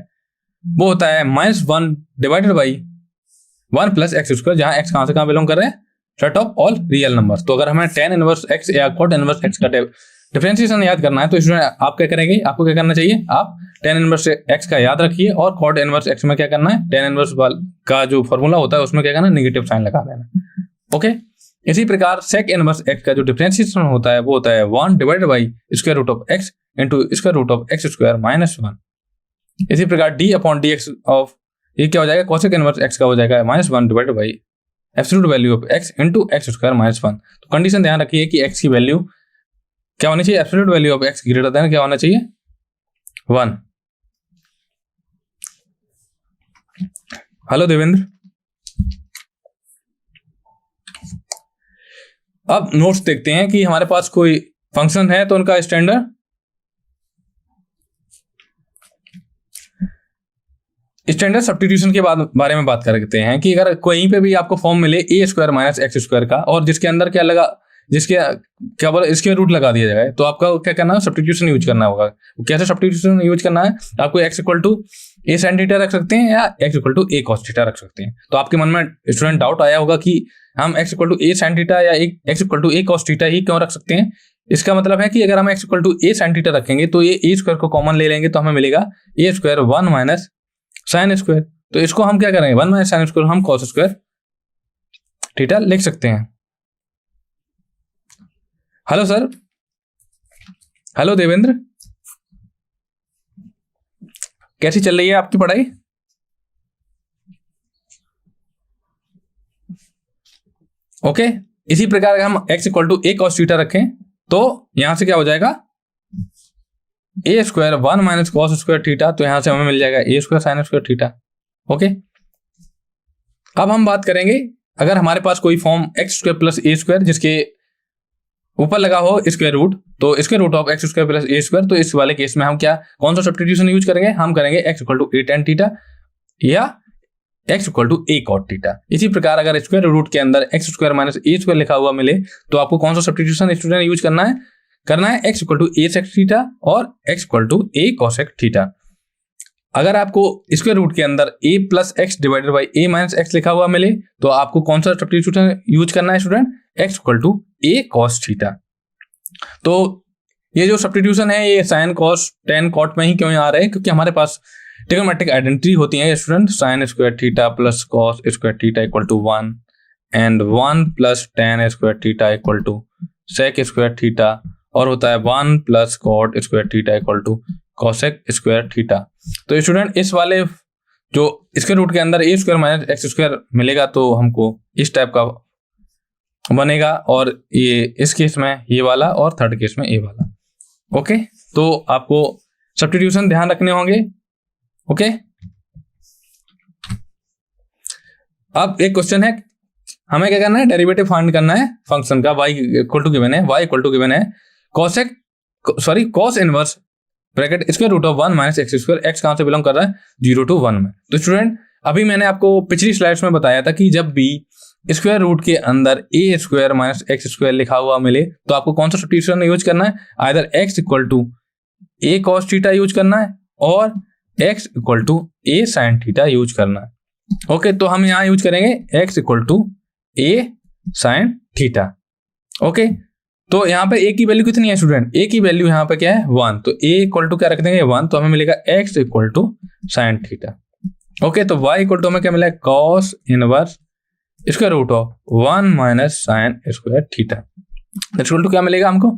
S1: वो होता है -1/1 प्लस एक्स स्क्वायर, जहां x कहां से कहां बिलोंग कर रहे हैं, set of all real numbers. तो अगर हमें tan इनवर्स x या कॉट इनवर्स x का डिफरेंशिएशन याद करना है तो स्टूडेंट आप क्या करेंगे, आपको क्या करना चाहिए, आप tan इनवर्स x का याद रखिए और cot इनवर्स x में क्या करना है, tan इनवर्स का जो फॉर्मूला होता है उसमें क्या करना है, नेगेटिव साइन लगा देना। ओके, इसी प्रकार sec इनवर्स x का जो डिफरेंशिएशन होता है वो होता है 1/√x इंटू x स्क्वायर -1। इसी प्रकार d/dx ऑफ ये क्या हो जाएगा, cosec इनवर्स x का हो जाएगा -1/एब्सोल्यूट value of x into x square -1। तो कंडीशन ध्यान रखिए कि x की वैल्यू क्या होनी चाहिए, absolute value of x greater than क्या होना चाहिए, 1। हेलो देवेंद्र, अब नोट्स देखते हैं कि हमारे पास कोई फंक्शन है तो उनका स्टैंडर्ड सब्स्टिट्यूशन के बारे में बात करते हैं कि अगर कहीं पे भी आपको फॉर्म मिले a² माइनस एक्स स्क्वायर का और जिसके अंदर क्या लगा, जिसके क्या बोला, इसके रूट लगा दिया जाए तो आपका क्या करना है, सब्स्टिट्यूशन यूज करना होगा। कैसे सब्स्टिट्यूशन यूज करना है, आपको x = a sin थीटा रख सकते हैं या x = a cos थीटा रख सकते हैं। तो आपके मन में स्टूडेंट डाउट आया होगा कि हम x = a sin थीटा या x = a cos थीटा ही क्यों रख सकते हैं। इसका मतलब है कि अगर हम x = a sin थीटा रखेंगे तो ये a स्क्वायर को कॉमन ले लेंगे तो हमें मिलेगा a square 1 minus sine square. तो इसको हम क्या करेंगे, 1 माइनस साइन स्क्वायर हम cos स्क्वायर थीटा लिख सकते हैं। हेलो सर, हेलो देवेंद्र, कैसी चल रही है आपकी पढ़ाई। ओके, इसी प्रकार अगर हम x = a cos थीटा रखें तो यहां से क्या हो जाएगा, a square 1 minus cos square theta, तो यहां से हमें मिल जाएगा a square sin square theta. Okay, अब हम बात करेंगे अगर हमारे पास कोई फॉर्म x² + a स्क्वायर जिसके ऊपर लगा हो स्क्वायर रूट, तो square root of x² + a square, तो इस वाले केस में हम क्या, कौन सा सब्स्टिट्यूशन यूज करेंगे, हम करेंगे x = a tan थीटा या x = a cot थीटा। इसी प्रकार अगर स्क्वायर रूट के अंदर x² - a स्क्वायर लिखा हुआ मिले तो आपको कौन सा सब्स्टिट्यूशन स्टूडेंट यूज करना है x = a sec थीटा और x = a cosec थीटा। अगर आपको स्क्वायर रूट के अंदर a + x / a - x लिखा हुआ मिले तो आपको कौन सा सब्स्टिट्यूशन यूज करना है student, x = a cos theta. तो ये जो सब्स्टिट्यूशन है ये sin cos tan cot में ही क्यों आ रहे हैं, क्योंकि हमारे पास ट्रिग्नोमेट्रिक आइडेंटिटी होती है student, sin square theta plus cos square theta = 1 and 1 + tan square theta = sec square theta, और होता है 1 + cot square theta = cosec square theta. तो स्टूडेंट इस वाले जो स्क्वायर रूट के अंदर a² - x स्क्वायर मिलेगा तो हमको इस टाइप का बनेगा, और ये इस केस में ये वाला और थर्ड केस में ये वाला। ओके, तो आपको सब्स्टिट्यूशन ध्यान रखने होंगे। ओके, अब एक क्वेश्चन है, हमें क्या करना है, डेरिवेटिव फाइंड करना है फंक्शन का। y = गिवन है, y = गिवन है cos inverse bracket square root of 1 minus x square, x कहां से बिलोंग कर रहा है, 0 to 1 में। तो स्टूडेंट अभी मैंने आपको पिछली स्लाइड्स में बताया था कि जब भी स्क्वायर रूट के अंदर a square minus x square लिखा हुआ मिले तो आपको कौन सा सब्स्टिट्यूशन यूज करना है, either x = a cos theta use करना है और x = a sin theta use करना है। ओके, तो हम यहाँ यूज करेंगे x = a sin theta. Okay, तो यहाँ पे a की वैल्यू कितनी है स्टूडेंट, a की वैल्यू यहाँ पे क्या है, 1, तो a = क्या रख देंगे 1, तो हमें मिलेगा x = sin थीटा। ओके, तो y = हमें क्या मिला है, cos inverse square root of 1 minus sine square theta. That equal to क्या मिलेगा हमको,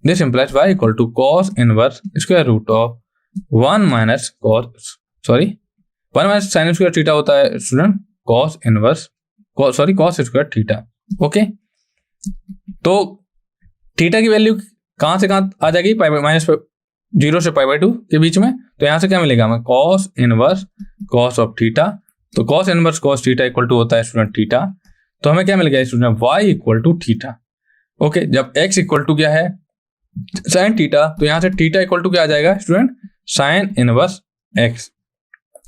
S1: this implies y equal to cos inverse square root of 1 minus cos, sorry 1 minus sine square theta होता है student, cos inverse cos square theta. Okay, तो theta की value कहां से कहां आ जाएगी, पाई माइनस 0 से π/2 के बीच में, तो यहां से क्या मिलेगा हमें, cos inverse cos of theta. तो cos inverse cos theta equal to होता है स्टूडेंट थीटा, तो हमें क्या मिल गया student, y equal to theta. Okay, जब x इक्वल टू क्या है साइन थीटा, तो यहां से थीटा इक्वल टू क्या आ जाएगा स्टूडेंट, साइन इनवर्स x।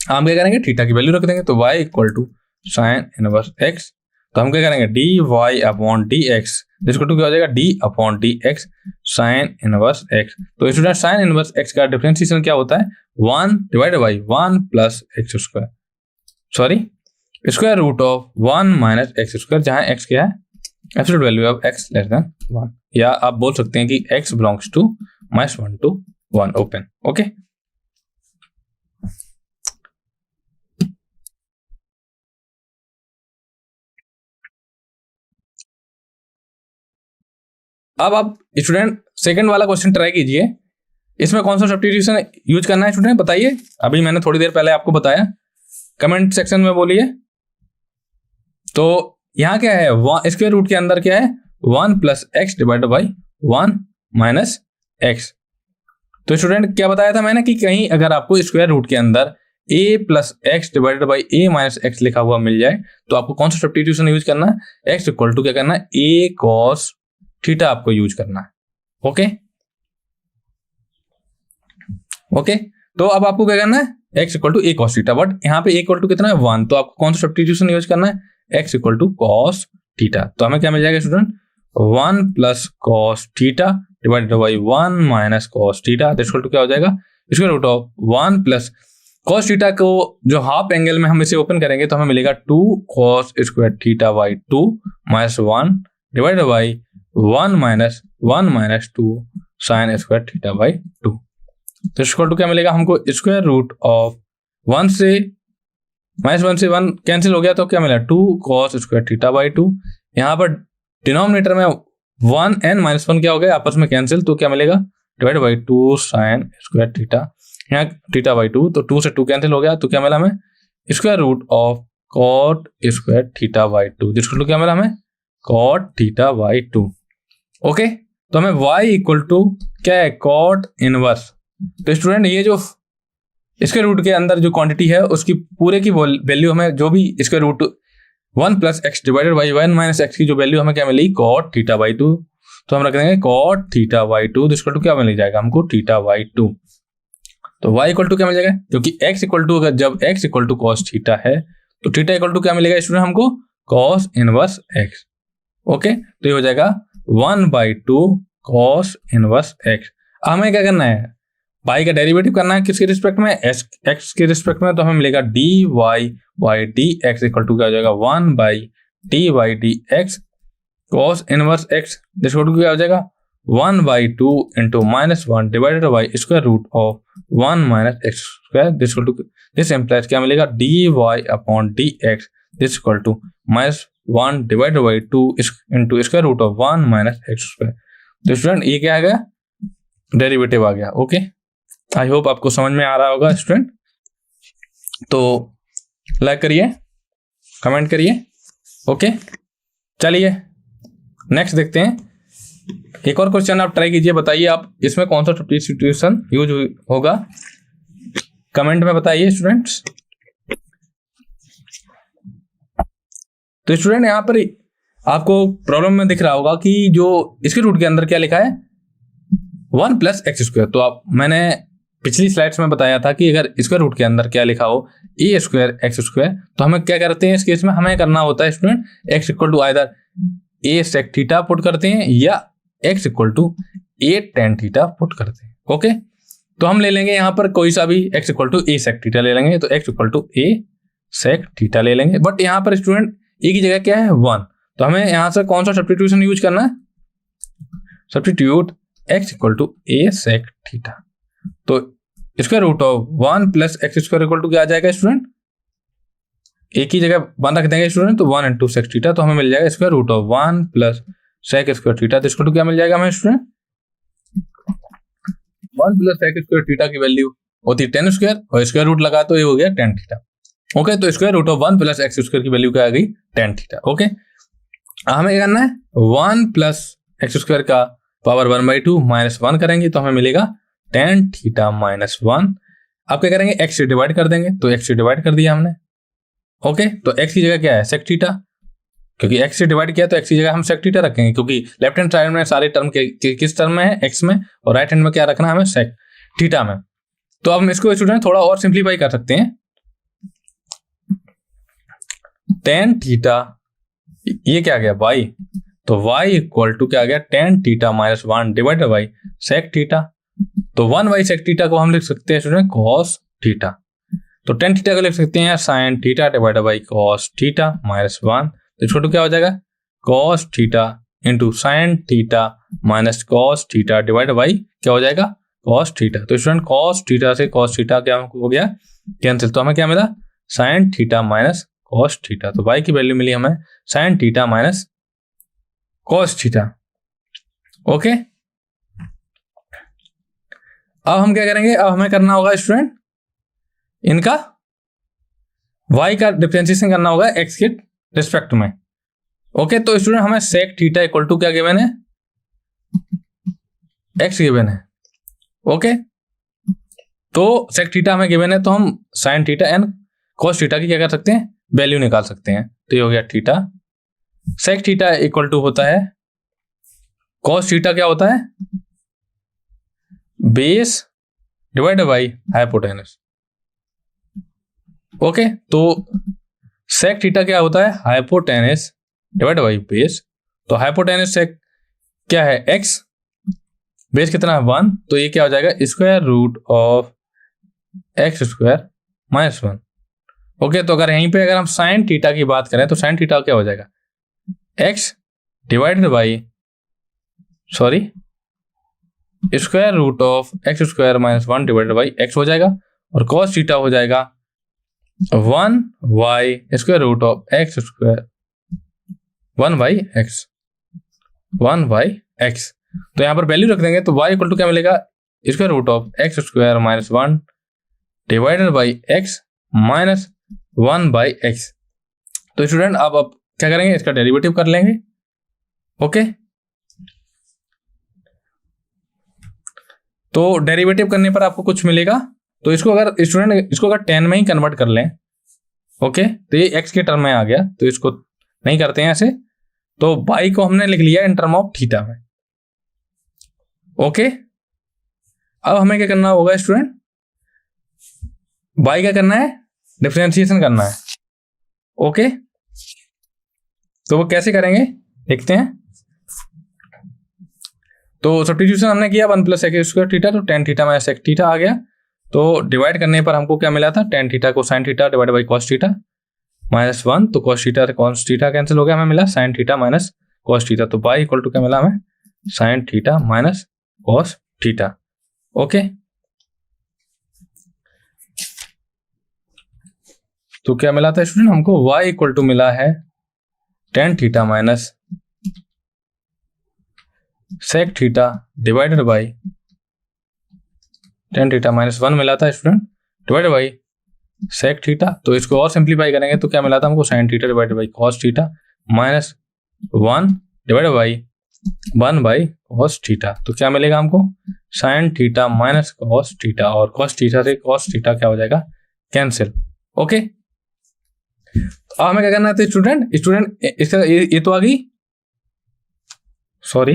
S1: हम क्या करेंगे, थीटा की वैल्यू रख देंगे, तो y equal to sine inverse x। तो हम क्या करेंगे, dy अपॉन dx जिसको टू क्या हो जाएगा, d upon dx sine inverse x। तो स्टूडेंट साइन इनवर्स x का डिफरेंशिएशन क्या होता है, 1 divided by 1 plus x square, sorry square root of 1 minus x square, जहां x क्या है, absolute value of x less than 1, या आप बोल सकते हैं कि x belongs to -1 to 1 open. Okay, अब आप स्टूडेंट सेकंड वाला क्वेश्चन ट्राई कीजिए, इसमें कौन सा सब्स्टिट्यूशन यूज करना है स्टूडेंट बताइए, अभी मैंने थोड़ी देर पहले आपको बताया, कमेंट सेक्शन में बोलिए। तो यहां क्या है, स्क्वायर रूट के अंदर क्या है, 1 plus x divide by 1 minus x. तो स्टूडेंट क्या बताया था मैंने कि कहीं अगर आपको स्क्वायर रूट के अंदर a plus x divided by a minus x लिखा हुआ मिल जाए, तो आपको कौन सा सब्स्टिट्यूशन यूज करना है, x इक्वल टू क्या करना है, a cos थीटा आपको यूज करना है। ओके ओके, तो अब आपको क्या करना है, x equal to a cos theta, but यहाँ पे a इक्वल टू कितना है 1, तो आपको कौन सा सब्स्टिट्यूशन यूज करना है, x equal to cos theta. तो हमें क्या मिल जाएगा student, 1 plus cos theta divided by 1 minus cos theta, that equal to क्या हो जाएगा, square root of 1 plus cos theta को जो हाफ एंगल में हम इसे ओपन करेंगे तो हमें मिलेगा 2 cos square theta by 2 minus 1 divided by 1 minus 2 sign square theta by 2। तो इक्वल टू क्या मिलेगा हमको, स्क्वायर रूट ऑफ 1 से -1 से 1 कैंसिल हो गया, तो क्या मिला 2 cos स्क्वायर थीटा बाई 2। यहाँ पर डिनोमिनेटर में 1 n -1 क्या हो गया आपस में कैंसिल, तो क्या मिलेगा, divide by 2 sign square theta, यहाँ थीटा बाई 2, तो 2 से 2 कैंसिल हो गया, तो क्या मिला हमें, square root of cot square theta by 2, जिसको क्या मिला हमें, cot थीटा बाई 2। ओके, तो हमें y इक्वल टू क्या है, cot इनवर्स। तो स्टूडेंट ये जो स्क्वायर रूट के अंदर जो क्वांटिटी है उसकी पूरे की वैल्यू हमें, जो भी square root 1 plus x divided by 1 minus x की जो वैल्यू हमें क्या मिली, cot थीटा बाई 2, तो हम रख देंगे cot थीटा बाई 2, जिसको क्या मिल जाएगा हमको, थीटा बाई 2। तो y इक्वल टू क्या मिल जाएगा, क्योंकि x इक्वल टू, अगर जब x equal to cos theta है तो थीटा इक्वल टू क्या मिलेगा स्टूडेंट हमको, cos इनवर्स x। ओके, तो ये हो जाएगा 1/2 cos इनवर्स x। हमें क्या करना है, y का डेरिवेटिव करना है किसके रिस्पेक्ट में, x के रिस्पेक्ट में, तो हमें मिलेगा dy बाई dx इक्वल टू क्या हो जाएगा 1/d/dx cos इनवर्स x, जिसको क्या हो जाएगा 1/2 into -1 divided by square root of 1 minus x square, this implies क्या मिलेगा, dy upon dx this equal to -1 divided by 2 into square root of 1 minus x square. तो स्टूडेंट ये क्या आ गया, डेरिवेटिव आ गया। ओके, आई होप आपको समझ में आ रहा होगा स्टूडेंट। तो लाइक करिए, कमेंट करिए। ओके, चलिए नेक्स्ट देखते हैं, एक और क्वेश्चन आप ट्राई कीजिए, बताइए आप इसमें कौन सा सब्स्टिट्यूशन यूज होगा, कमेंट में बताइए स्टूडेंट्स। तो स्टूडेंट यहाँ पर आपको प्रॉब्लम में दिख रहा होगा कि जो इसके रूट के अंदर क्या लिखा है, 1 प्लस एक्स स्क्वायर। तो आप, मैंने पिछली स्लाइड्स में बताया था कि अगर स्क्वायर रूट के अंदर क्या लिखा हो, ए स्क्वायर एक्स स्क्वायर, तो हमें क्या करते हैं इस केस में, हमें करना होता है student x equal to either a sec theta put करते हैं या x equal to a tan theta put करते हैं। ओके, तो हम ले लेंगे यहाँ पर कोई सा भी x equal to A sec theta ले लेंगे, तो x equal to A sec theta ले लेंगे। बट यहाँ पर स्टूडेंट ए की जगह क्या है 1, तो हमें यहाँ से कौन सा सब्स्टिट्यूशन यूज करना है, substitute x equal to A sec theta. तो square root of 1 plus x square equal to क्या आ जाएगा स्टूडेंट, ए की जगह 1 रख देंगे स्टूडेंट, तो 1 इंटू सेक थीटा, तो हमें मिल जाएगा square root of 1 plus sec square theta, तो इसको तो क्या मिल जाएगा हमें student, 1 plus sec square theta की वैल्यू होती है 10 स्क्वायर और स्क्वायर रूट लगा तो ये हो गया 10 थीटा। ओके, तो square root of 1 plus x square की वैल्यू क्या आ गई 10 थीटा। ओके, हमें क्या करना है 1 प्लस एक्स स्क्वायर का पावर 1/2 माइनस 1 करेंगे तो हमें मिलेगा 10 थीटा माइनस 1। आप क्या करेंगे x से डिवाइड कर देंगे, तो x से डिवाइड कर दिया हमने। ओके, तो x की जगह क्या है सेक थीटा, क्योंकि x से डिवाइड किया तो x की जगह हम सेक थीटा रखेंगे, क्योंकि लेफ्ट हैंड साइड में सारे टर्म किस टर्म में है x में, और राइट हैंड में क्या रखना है हमें सेक थीटा में। तो अब हम इसको स्टूडेंट थोड़ा और सिंप्लीफाई कर सकते हैं। 10 थीटा ये क्या आ गया y, तो y इक्वल टू क्या आ गया 10 theta minus 1 divided by sec theta. तो 1 सेक थीटा को हम लिख सकते हैं स्टूडेंट कॉस थीटा, तो 10 थीटा को लिख सकते हैं sine theta divided by cos theta minus 1। तो छोटू क्या हो जाएगा cos theta into sine theta minus cos theta divided by क्या हो जाएगा कॉस थीटा। तो स्टूडेंट कॉस थीटा से कॉस थीटा क्या हो गया कैंसिल, तो हमें क्या मिला sine theta minus cos theta. तो y की वैल्यू मिली हमें sine theta minus cos theta. Okay, अब हम क्या करेंगे, अब हमें करना होगा स्टूडेंट इनका y का डिफरेंशिएशन करना होगा x के रिस्पेक्ट में। ओके, तो स्टूडेंट हमें सेक थीटा इक्वल टू क्या गिवन है x गिवन है। ओके, तो सेक थीटा हमें गिवन है, तो हम sine theta and cos theta की क्या कर सकते हैं वैल्यू निकाल सकते हैं। तो ये हो गया theta, sec theta equal to होता है कॉस थीटा क्या होता है base divided by hypotenuse. Okay, तो सेक थीटा क्या होता है हाइपोटेनस डिवाइडेड बाई बेस। तो हाइपोटेनस सेक क्या है x, बेस कितना है 1, तो ये क्या हो जाएगा square root of x square minus 1। Okay, तो अगर यहीं पे अगर हम साइन थीटा की बात करें तो साइन थीटा क्या हो जाएगा x divided by square root of x square minus 1 divided by x हो जाएगा, और कॉस थीटा हो जाएगा 1y square root of x square 1/x। तो यहाँ पर वैल्यू रख देंगे तो y इक्वल टू क्या मिलेगा square root of x square minus 1 divided by x minus 1/x। तो स्टूडेंट अब क्या करेंगे इसका डेरिवेटिव कर लेंगे। ओके, तो डेरिवेटिव करने पर आपको कुछ मिलेगा, तो इसको अगर स्टूडेंट इसको अगर 10 में ही कन्वर्ट कर लें, ओके, तो ये x के टर्म में आ गया, तो इसको नहीं करते हैं ऐसे, तो y को हमने लिख लिया इन टर्म ऑफ थीटा में। ओके, अब हमें क्या करना होगा स्टूडेंट y का करना है डिफरेंशिएशन करना है। ओके, तो वो कैसे करेंगे देखते हैं। तो सब्स्टिट्यूशन हमने किया 1 प्लस सेक स्क्वायर थीटा, तो 10 थीटा माइनस सेक थीटा आ गया। तो डिवाइड करने पर हमको क्या मिला था 10 थीटा को sine theta divide by cos theta minus 1, तो कॉस थीटा से कॉस थीटा कैंसिल हो गया, हमें मिला sine theta minus cos theta. तो y इक्वल टू क्या मिला हमें sine theta minus cos theta. Okay, तो क्या मिला था स्टूडेंट हमको y इक्वल टू मिला है 10 theta minus sec theta divided by 10 theta minus 1 मिला था student divided by sec theta. तो इसको और सिंप्लीफाई करेंगे तो क्या मिला था हमको sine theta divided by cos theta minus 1 divided by 1/cos theta. तो क्या मिलेगा हमको sine theta minus cos theta, और कॉस थीटा से कॉस थीटा क्या हो जाएगा कैंसिल। ओके, अब हमें क्या करना है स्टूडेंट इसका ये तो आ गई, सॉरी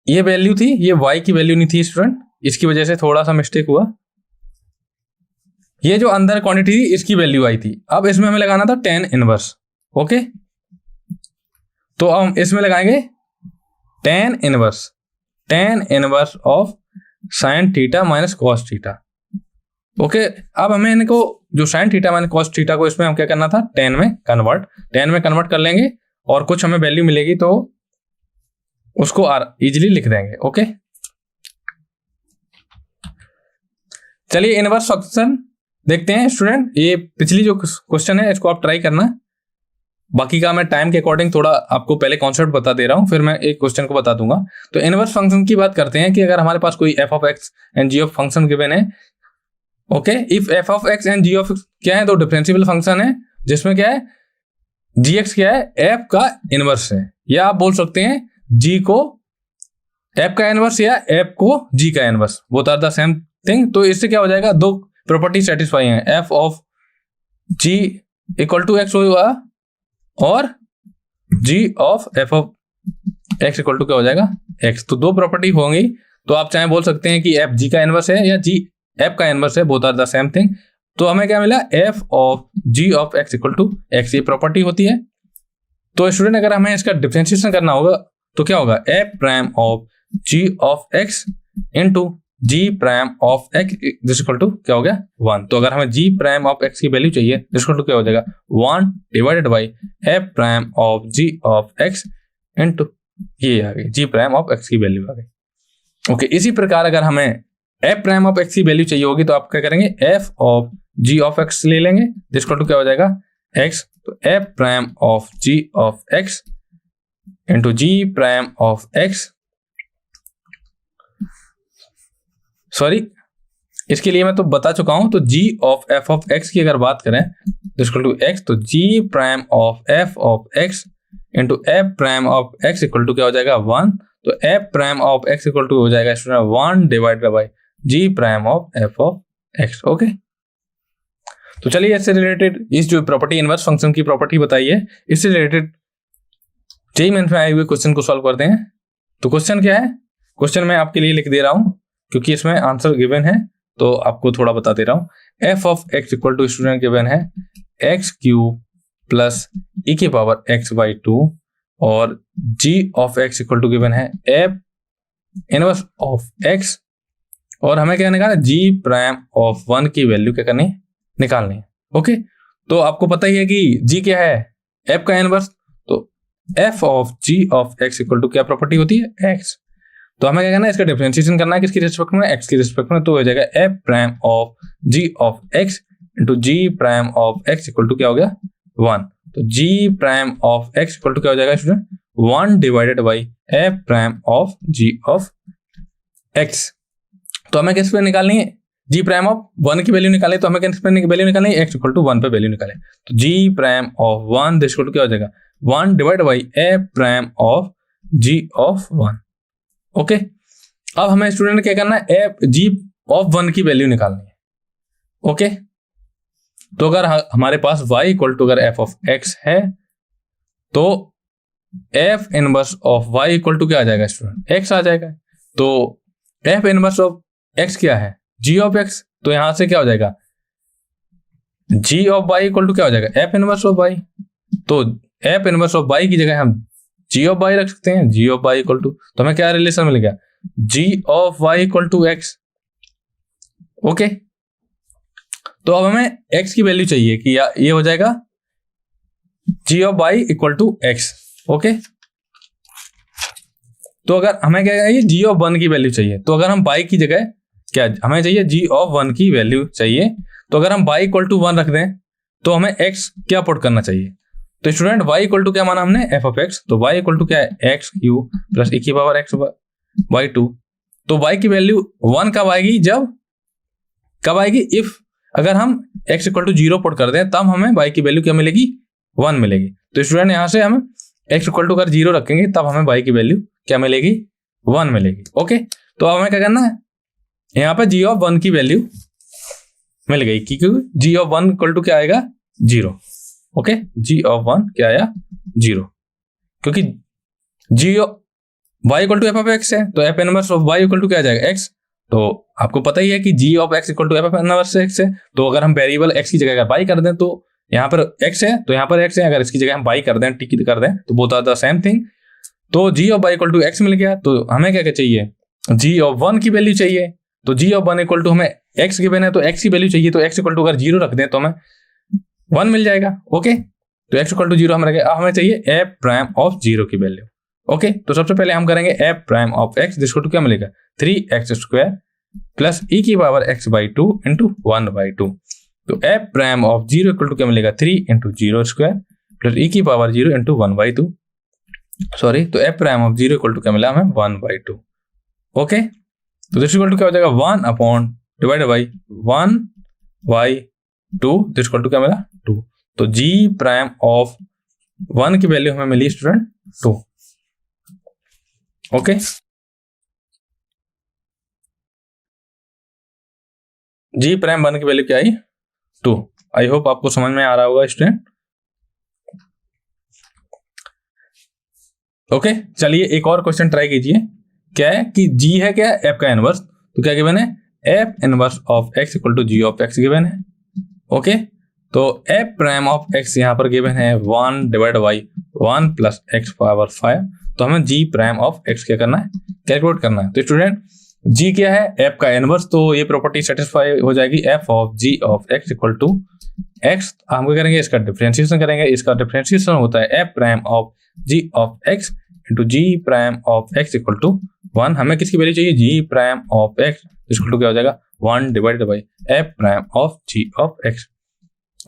S1: ये वैल्यू थी, ये y की वैल्यू नहीं थी स्टूडेंट, इसकी वजह से थोड़ा सा मिस्टेक हुआ। ये जो अंदर क्वांटिटी थी इसकी वैल्यू आई थी, अब इसमें हमें लगाना था tan इनवर्स। ओके, तो हम इसमें लगाएंगे tan inverse of sine theta minus cos theta. Okay, अब हमें इनको जो sine theta minus cos theta को इसमें हम क्या करना था tan में कन्वर्ट कर लेंगे, और कुछ हमें वैल्यू मिलेगी तो उसको इजीली लिख देंगे। ओके, चलिए इनवर्स फंक्शन देखते हैं स्टूडेंट, ये पिछली जो क्वेश्चन है इसको आप ट्राई करना, बाकी का मैं टाइम के अकॉर्डिंग थोड़ा आपको पहले कॉन्सेप्ट बता दे रहा हूँ, फिर मैं एक क्वेश्चन को बता दूंगा। तो इनवर्स फंक्शन की बात करते हैं कि अगर हमारे पास कोई F of X and G of function given है, okay, if F of X and G of X क्या है, तो डिफरेंशिएबल फंक्शन है जिसमें क्या है, जी एक्स क्या है, एफ का इनवर्स है, या आप बोल सकते हैं जी को एफ का इनवर्स या एफ को जी का inverse, both are the same thing. तो इससे क्या हो जाएगा, दो प्रॉपर्टी सेटिस्फाई है, F of G equal to X होगा और G of F of x equal to क्या हो जाएगा, एक्स। तो दो प्रॉपर्टी होंगी, तो आप चाहे बोल सकते हैं कि एफ जी का इनवर्स है या जी एफ का इनवर्स है, both are the same thing. तो हमें क्या मिला, f of ji of x equal to x, ये प्रॉपर्टी होती है। तो स्टूडेंट अगर हमें इसका डिफरेंशिएशन करना होगा तो क्या होगा, f prime of ji of x into ji prime of x this equal to क्या हो गया, 1। तो अगर हमें जी प्राइम ऑफ एक्स की वैल्यू चाहिए, दिस इक्वल टू क्या हो जाएगा, 1 divided by F prime of ji of x into ये आ गई जी प्राइम ऑफ एक्स की वैल्यू आ गई। ओके, इसी प्रकार अगर हमें एफ प्राइम ऑफ एक्स की वैल्यू चाहिए होगी तो आप क्या करेंगे, f of ji of x ले लेंगे, दिस इक्वल टू क्या हो जाएगा, एक्स। तो F prime of ji of x into ji prime of X, sorry इसके लिए मैं तो बता चुका हूं। तो G of F of x की अगर बात करें इक्वल टू एक्स, तो G prime of F of x into F prime of x equal to क्या हो जाएगा, 1। तो F prime of x equal to हो जाएगा student 1 divided by G prime of F of x. Okay, तो चलिए इससे रिलेटेड इस जो प्रॉपर्टी इनवर्स फंक्शन की प्रॉपर्टी बताई है, इससे रिलेटेड जेईई मेंस में आए हुए क्वेश्चन को सॉल्व करते हैं। तो क्वेश्चन क्या है, क्वेश्चन मैं आपके लिए लिख दे रहा हूं क्योंकि इसमें आंसर गिवन है, तो आपको थोड़ा बता दे रहा हूं। F of x equal to student given है एक्स क्यूब प्लस ई की पावर एक्स बाई 2 और G of x equal to given है एफ इनवर्स ऑफ एक्स, और हमें क्या निकालना है, जी प्राइम ऑफ 1 की वैल्यू क्या करनी, निकालनी है। ओके, तो आपको पता ही है कि जी क्या है, एफ का इनवर्स, तो f of ji of x equal to क्या प्रॉपर्टी होती है, एक्स। तो हमें क्या करना है, इसका डिफरेंशिएशन करना है, किसकी रिस्पेक्ट में, एक्स की रिस्पेक्ट में। तो हो जाएगा F prime of ji of x into ji prime of x equal to क्या हो गया, 1। तो G prime of x equal to क्या हो जाएगा student, 1 divided by F prime of ji of X. तो हमें किस पे निकालनी है, जी प्राइम ऑफ 1 की वैल्यू निकाले, तो हमें किस पे वैल्यू निकालनी है, एक्स इक्वल टू 1 पे वैल्यू निकाले। तो G prime of 1 this equal to क्या हो जाएगा, 1 divide by F prime of ji of 1। Okay, अब हमें स्टूडेंट क्या करना है, एफ जी ऑफ 1 की वैल्यू निकालनी है। ओके, तो अगर हमारे पास y इक्वल टू अगर एफ ऑफ एक्स है, तो f inverse of y equal to क्या आ जाएगा स्टूडेंट, एक्स आ जाएगा। तो एफ इनवर्स ऑफ एक्स क्या है, जी ऑफ एक्स। तो यहां से क्या हो जाएगा, G of y equal to क्या हो जाएगा, एफ इनवर्स ऑफ y। तो एफ इनवर्स ऑफ y की जगह हम जी ऑफ y रख सकते हैं, G of y equal to, तो हमें क्या रिलेशन मिल गया, G of y equal to X. Okay, तो अब हमें x की वैल्यू चाहिए कि ये हो जाएगा G of y equal to X. Okay, तो अगर हमें क्या चाहिए, जी ऑफ 1 की वैल्यू चाहिए, तो अगर हम y की जगह क्या हमें चाहिए, जी ऑफ 1 की वैल्यू चाहिए, तो अगर हम y इक्वल टू 1 रख दें तो हमें x क्या पुट करना चाहिए। तो स्टूडेंट y इक्वल टू क्या माना हमने, एफ ऑफ एक्स, तो y इक्वल टू क्या है, एक्स क्यूब प्लस ई की पावर एक्स बाई 2। तो y की वैल्यू 1 कब आएगी, कब आएगी, इफ अगर हम x इक्वल टू 0 पुट कर दें तब हमें y की वैल्यू क्या मिलेगी, 1 मिलेगी। तो स्टूडेंट यहां से हम x इक्वल टू अगर 0 रखेंगे तब हमें y की वैल्यू क्या मिलेगी, 1 मिलेगी। ओके, तो अब हमें क्या करना है, यहाँ पे g ऑफ 1 की वैल्यू मिल गई, क्योंकि g ऑफ 1 इक्वल टू क्या आएगा, 0। ओके, जी ऑफ 1 क्या आया, 0, क्योंकि g y equal to F of x है, तो f inverse of y equal to क्या आ जाएगा, x। तो आपको पता ही है कि G of x equal to F inverse X है। तो अगर हम वेरिएबल x की जगह y कर दें तो यहाँ पर x है, तो यहाँ पर x है, अगर इसकी जगह हम y कर दें, टी कर दें, तो both are the same thing. तो G of y equal to x मिल गया। तो हमें क्या चाहिए, जी ऑफ 1 की वैल्यू चाहिए। तो जी ऑफ 1 इक्वल टू हमें x गिवन है, तो x की वैल्यू चाहिए, तो x इक्वल टू अगर 0 रख दें तो हमें 1 मिल जाएगा। ओके, तो x इक्वल टू 0 हमें रखेगा। हमें चाहिए एफ प्राइम ऑफ 0 की वैल्यू। ओके, तो सबसे पहले हम करेंगे एफ प्राइम ऑफ x, जिसको टू क्या मिलेगा, 3x² प्लस ई की power x by 2 into 1 by 2। तो F prime of 0 equal to क्या मिलेगा 3 इंटू 0 स्क्वायर प्लस ई की पावर 0 इंटू 1/2। सॉरी, तो F prime of 0 equal to क्या मिला हमें 1/2। ओके, तो दिस इक्वल टू क्या हो जाएगा 1 upon divided by 1/2, this equal to क्या मिला 2। तो जी प्राइम ऑफ 1 की वैल्यू हमें मिली स्टूडेंट 2। ओके, जी प्राइम 1 की वैल्यू क्या आई 2। आई होप आपको समझ में आ रहा होगा स्टूडेंट। ओके, चलिए एक और क्वेश्चन ट्राई कीजिए। क्या है कि जी है क्या एफ का इनवर्स, तो क्या गिवन है F inverse of x equal to g of x given है। ओके, तो एफ प्राइम ऑफ एक्स यहाँ पर गिवन है 1 divide by 1 plus x power 5। तो हमें जी प्राइम ऑफ एक्स क्या करना है कैलकुलेट करना है। तो स्टूडेंट जी क्या है एफ का इनवर्स, तो ये प्रॉपर्टी सेटिस्फाई हो जाएगी f of ji of x equal to x. हम क्या करेंगे इसका डिफरेंशिएशन करेंगे। इसका डिफरेंशिएशन होता है f prime of ji of x into ji prime of x equal to 1। हमें किसकी वैल्यू चाहिए g prime of x equal to क्या हो जाएगा 1 divided by F prime of ji of x.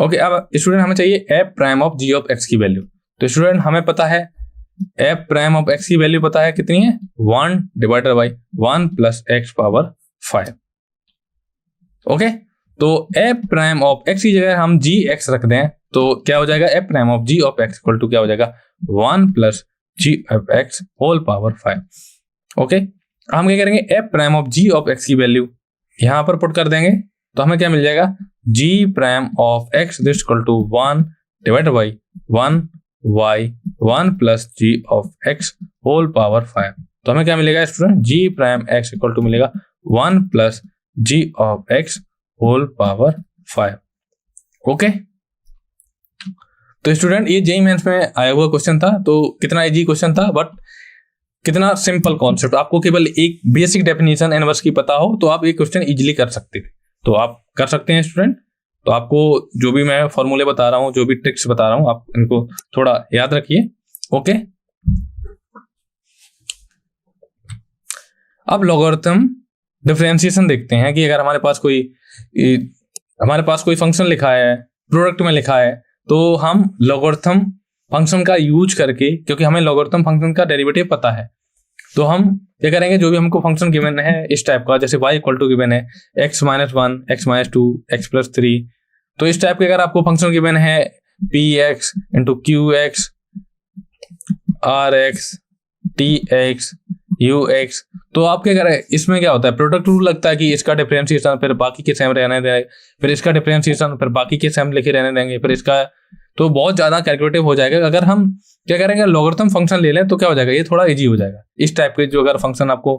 S1: Okay, अब स्टूडेंट हमें चाहिए f prime of ji of x की वैल्यू। तो स्टूडेंट हमें पता है एफ प्राइम ऑफ एक्स की वैल्यू पता है कितनी है 1 divided by 1 plus x power 5। Okay, तो एफ प्राइम ऑफ एक्स की जगह हम जी एक्स रख दें तो क्या हो जाएगा F prime of ji of x equal to क्या हो जाएगा 1 plus g of x whole power 5। Okay, हम क्या करेंगे f prime of ji of x की वैल्यू यहां पर पुट कर देंगे तो हमें क्या मिल जाएगा g prime of x this equal to 1 divide by 1 y 1 plus g of x whole power 5। तो हमें क्या मिलेगा student g prime x equal to मिलेगा 1 plus g of x whole power 5। Okay, तो स्टूडेंट ये जेईई मेंस में आया हुआ क्वेश्चन था। तो कितना इजी क्वेश्चन था बट कितना सिंपल कॉन्सेप्ट। आपको केवल एक बेसिक डेफिनेशन इनवर्स की पता हो तो आप ये क्वेश्चन इजीली कर सकते थे। तो आप कर सकते हैं स्टूडेंट। तो आपको जो भी मैं फॉर्मूले बता रहा हूँ जो भी ट्रिक्स बता रहा हूँ आप इनको थोड़ा याद रखिए। ओके, अब लॉगरिथम डिफरेंशिएशन देखते हैं कि अगर हमारे पास कोई फंक्शन लिखा है प्रोडक्ट में लिखा है तो हम लॉगरिथम फंक्शन का यूज करके, क्योंकि हमें लॉगरिथम फंक्शन का डेरिवेटिव पता है, तो हम क्या करेंगे जो भी हमको फंक्शन गिवन है इस टाइप का, जैसे y इक्वल टू गिवन है x minus 1 x minus 2 x plus 3, तो इस टाइप के अगर आपको फंक्शन गिवन है px into qx rx tx ux, तो आप क्या करें इसमें क्या होता है प्रोडक्ट रूल लगता है कि इसका डिफरेंशिएशन फिर बाकी के सेम रहने देंगे, फिर इसका डिफरेंशिएशन फिर बाकी के सेम लिखे रहने देंगे, फिर इसका, तो बहुत ज्यादा कैलकुलेटिव हो जाएगा। अगर हम क्या करेंगे लॉगरिथम फंक्शन ले लें तो क्या हो जाएगा ये थोड़ा इजी हो जाएगा। इस टाइप के जो अगर फंक्शन आपको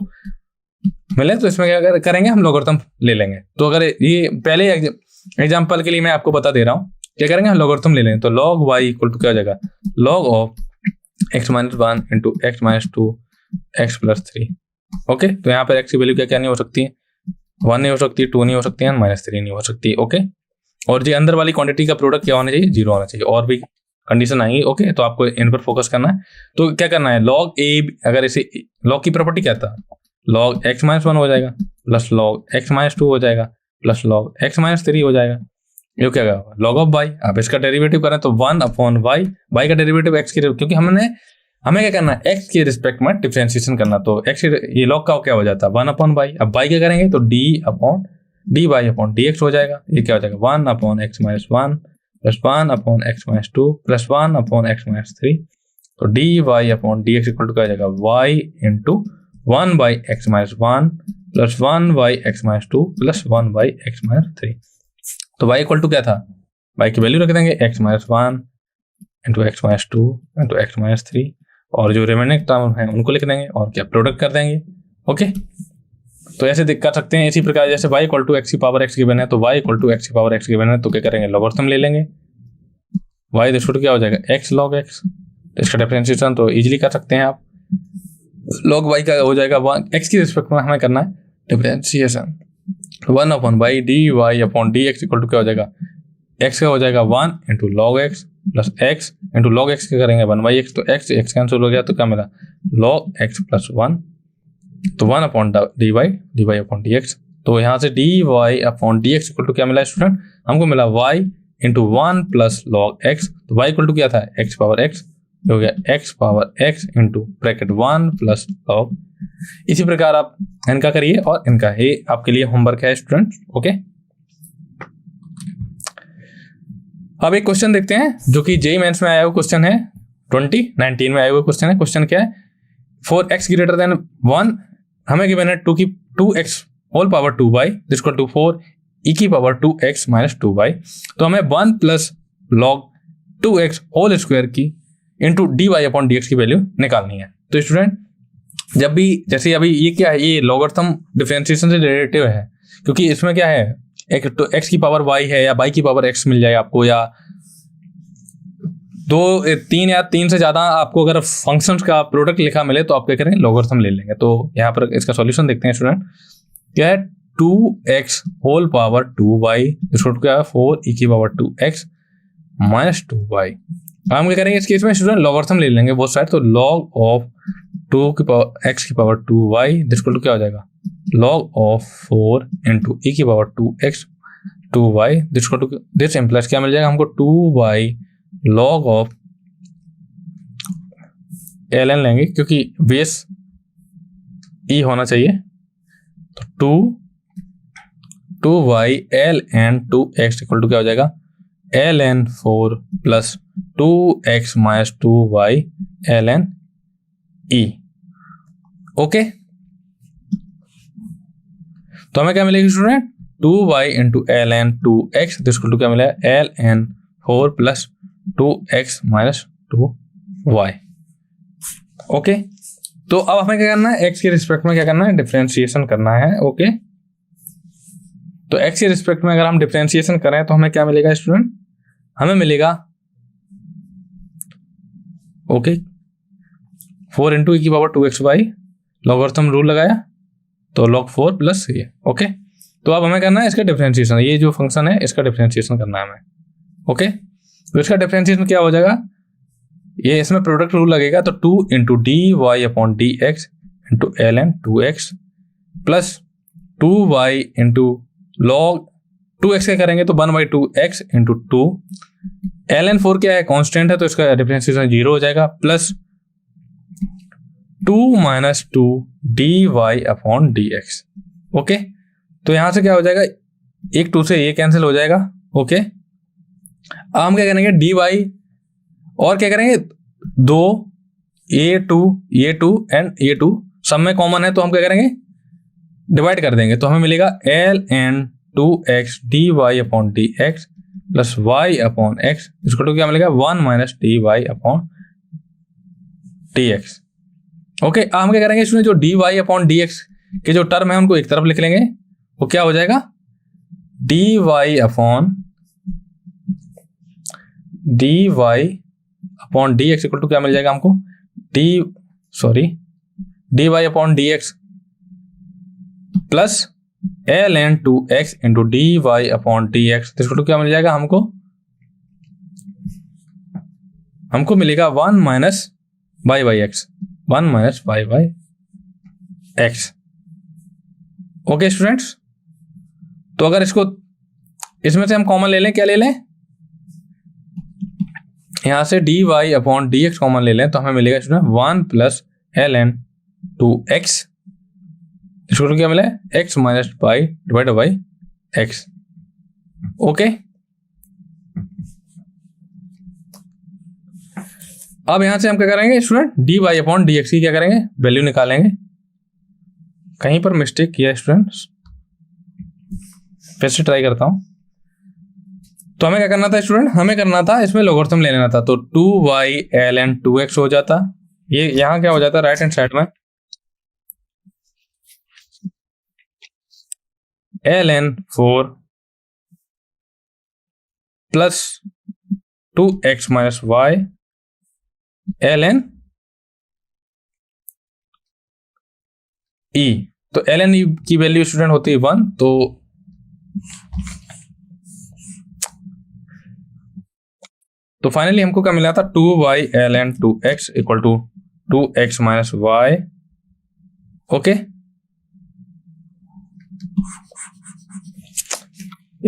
S1: मिले तो इसमें क्या करेंगे हम लॉगरिथम ले लेंगे। तो अगर ये पहले एग्जांपल के लिए मैं आपको बता दे रहा हूँ क्या करेंगे हम लॉगरिथम ले लेंगे तो log y इक्वल टू क्या हो जाएगा log of x minus 1 into x minus 2 x plus 3। Okay, तो यहाँ पर x की वैल्यू क्या नहीं हो सकती है 1 नहीं हो सकती, 2 नहीं हो सकती है, माइनस 3 नहीं हो सकती। ओके, और जो अंदर वाली क्वांटिटी का प्रोडक्ट क्या होना चाहिए 0 होना चाहिए, और भी कंडीशन आएंगी। ओके, तो आपको इन पर फोकस करना है। तो क्या करना है log a, अगर इसे log की प्रॉपर्टी क्या था log x माइनस 1 हो जाएगा प्लस log x माइनस 2 हो जाएगा प्लस log x माइनस 3 हो जाएगा। ये क्या होगा log ऑफ y। अब इसका डेरिवेटिव करें तो 1 अपॉन y का डेरिवेटिव x की, क्योंकि हमें क्या करना है x के रिस्पेक्ट में डिफरेंशिएशन करना, तो x ये log का क्या हो जाता है 1 अपॉन y। अब y क्या करेंगे तो dy अपॉन dx हो जाएगा। ये क्या हो जाएगा 1 upon x minus 1 plus 1 upon x minus 2 plus 1 upon x minus 3। तो dy upon dx equal to क्या हो जाएगा y into 1 by x minus 1 plus 1 by x minus 2 plus 1 by x minus 3। तो y इक्वल टू क्या था y की value रख देंगे x minus 1 into x minus 2 into x minus 3, और जो रिमेनिंग टर्म है उनको लिख देंगे और क्या प्रोडक्ट कर देंगे। ओके, तो ऐसे कर सकते हैं। इसी प्रकार जैसे y इक्वल टू एक्स की पावर एक्स गिवन है तो y इक्वल टू एक्स की पावर एक्स गिवन है तो क्या करेंगे लॉगरिथम ले लेंगे y दिस क्या हो जाएगा x log x। तो इसका डिफरेंशिएशन तो इजीली कर सकते हैं आप, log y का हो जाएगा 1 x की रिस्पेक्ट में हमें करना है differentiation 1 upon y dy upon dx equal to क्या हो जाएगा x का हो जाएगा 1 into log x plus x into log x क्या करेंगे 1/x, तो x कैंसिल हो गया तो क्या मिला log x प्लस 1, तो 1 अपॉन dy अपॉन dx। तो यहाँ से dy upon dx equal to क्या मिला स्टूडेंट हमको मिला y into 1 plus log x। तो y इक्वल टू क्या था, x पावर x, हो गया x power x into bracket 1 plus log. इसी प्रकार आप इनका करिए और इनका, ये आपके लिए होमवर्क है स्टूडेंट। ओके, अब एक क्वेश्चन देखते हैं जो कि जेईई मेंस में आया हुआ क्वेश्चन है, 2019 में आया हुआ क्वेश्चन है। क्वेश्चन क्या है, फॉर x ग्रेटर देन 1 हमें गिवन है 2x whole power 2y equal to 4 e की पावर 2x माइनस 2y। तो हमें 1 plus log 2x whole square की इंटू dy अपॉन dx की वैल्यू निकालनी है। तो स्टूडेंट जब भी, जैसे अभी ये क्या है, ये लॉगरिथम डिफरेंशिएशन से रिलेटिव है, क्योंकि इसमें क्या है, एक तो x की पावर y है या y की पावर x मिल जाए आपको, या 3 या 3 से ज्यादा आपको अगर फंक्शंस का प्रोडक्ट लिखा मिले तो आप क्या करेंगे, लॉगरिथम ले लेंगे। तो यहाँ पर इसका सॉल्यूशन देखते हैं स्टूडेंट। क्या है, 2x होल पावर 2y इसको क्या है 4 e की पावर 2x माइनस 2y। हम क्या करेंगे इस केस में स्टूडेंट, लॉगरिथम ले लेंगे बोथ साइड। तो लॉग ऑफ 2 की पावर x की पावर 2y इसको क्या हो जाएगा, लॉग ऑफ 4 इंटू e की power 2x 2y this implies क्या मिल जाएगा हमको, 2y लॉग ऑफ ln लेंगे क्योंकि बेस e होना चाहिए। तो 2y ln 2x equal to क्या हो जाएगा, ln 4 plus 2x minus 2y ln e। Okay, तो हमें क्या मिलेगी student, 2y into ln 2x equal to क्या मिलेगा, ln 4 plus 2x minus 2y। Okay, तो अब हमें क्या करना है, x के रिस्पेक्ट में क्या करना है, डिफरेंशिएशन करना है। ओके, तो x के रिस्पेक्ट में अगर हम डिफरेंशिएशन करें तो हमें क्या मिलेगा स्टूडेंट, हमें मिलेगा ओके 4 इंटू ई की पावर 2xy, लॉगरिथम रूल लगाया तो log 4 प्लस ये। ओके, तो अब हमें करना है इसका डिफरेंशिएशन, ये जो फंक्शन है इसका डिफरेंशिएशन करना है हमें। ओके, तो इसका डिफरेंशिएशन क्या हो जाएगा, ये इसमें प्रोडक्ट रूल लगेगा। तो 2 into d Y upon D x into ln 2x plus 2y into log 2x क्या करेंगे तो 1/2x इंटू 2 ln 4 क्या है, कांस्टेंट है तो इसका डिफरेंशिएशन 0 हो जाएगा, plus 2 minus 2 d Y upon D x. Okay, तो यहां से क्या हो जाएगा, एक 2 से ये कैंसिल हो जाएगा। ओके, अब हम क्या करेंगे, डी वाई और क्या करेंगे, 2 ये 2 एंड ये 2 सब में कॉमन है तो हम क्या करेंगे, डिवाइड कर देंगे। तो हमें मिलेगा ln 2x d Y upon D x plus y upon x इसको तो क्या मिलेगा 1 minus d Y upon D x. Okay, अब हम क्या करेंगे, इसमें जो D Y upon D x के जो टर्म है उनको एक तरफ लिख लेंगे। वो क्या हो जाएगा, D Y upon D x equal to क्या मिल जाएगा हमको, d Y upon D x plus ln 2x into d Y upon D x equal to क्या मिल जाएगा हमको मिलेगा 1 minus y by x, 1 minus y by x. Okay students, तो अगर इसमें से हम कॉमन ले लें, क्या ले लें, यहां से d Y upon D x common ले लें तो हमें मिलेगा स्टूडेंट 1 प्लस ln 2x इसको क्या मिला है, x minus y divide by x. Okay, अब यहां से हम क्या करेंगे student, d Y upon D x की क्या करेंगे, वैल्यू निकालेंगे। कहीं पर मिस्टेक किया स्टूडेंट्स, फिर से ट्राई करता हूं। तो हमें क्या करना था स्टूडेंट, हमें करना था इसमें लॉगरिथम ले लेना था। तो 2y ln 2x हो जाता, ये यहां क्या हो जाता राइट हैंड साइड में ln 4 plus 2x minus y ln e। तो ln e की वैल्यू स्टूडेंट होती है 1, तो फाइनली हमको क्या मिला था, 2y ln 2x equal to 2x minus y. Okay,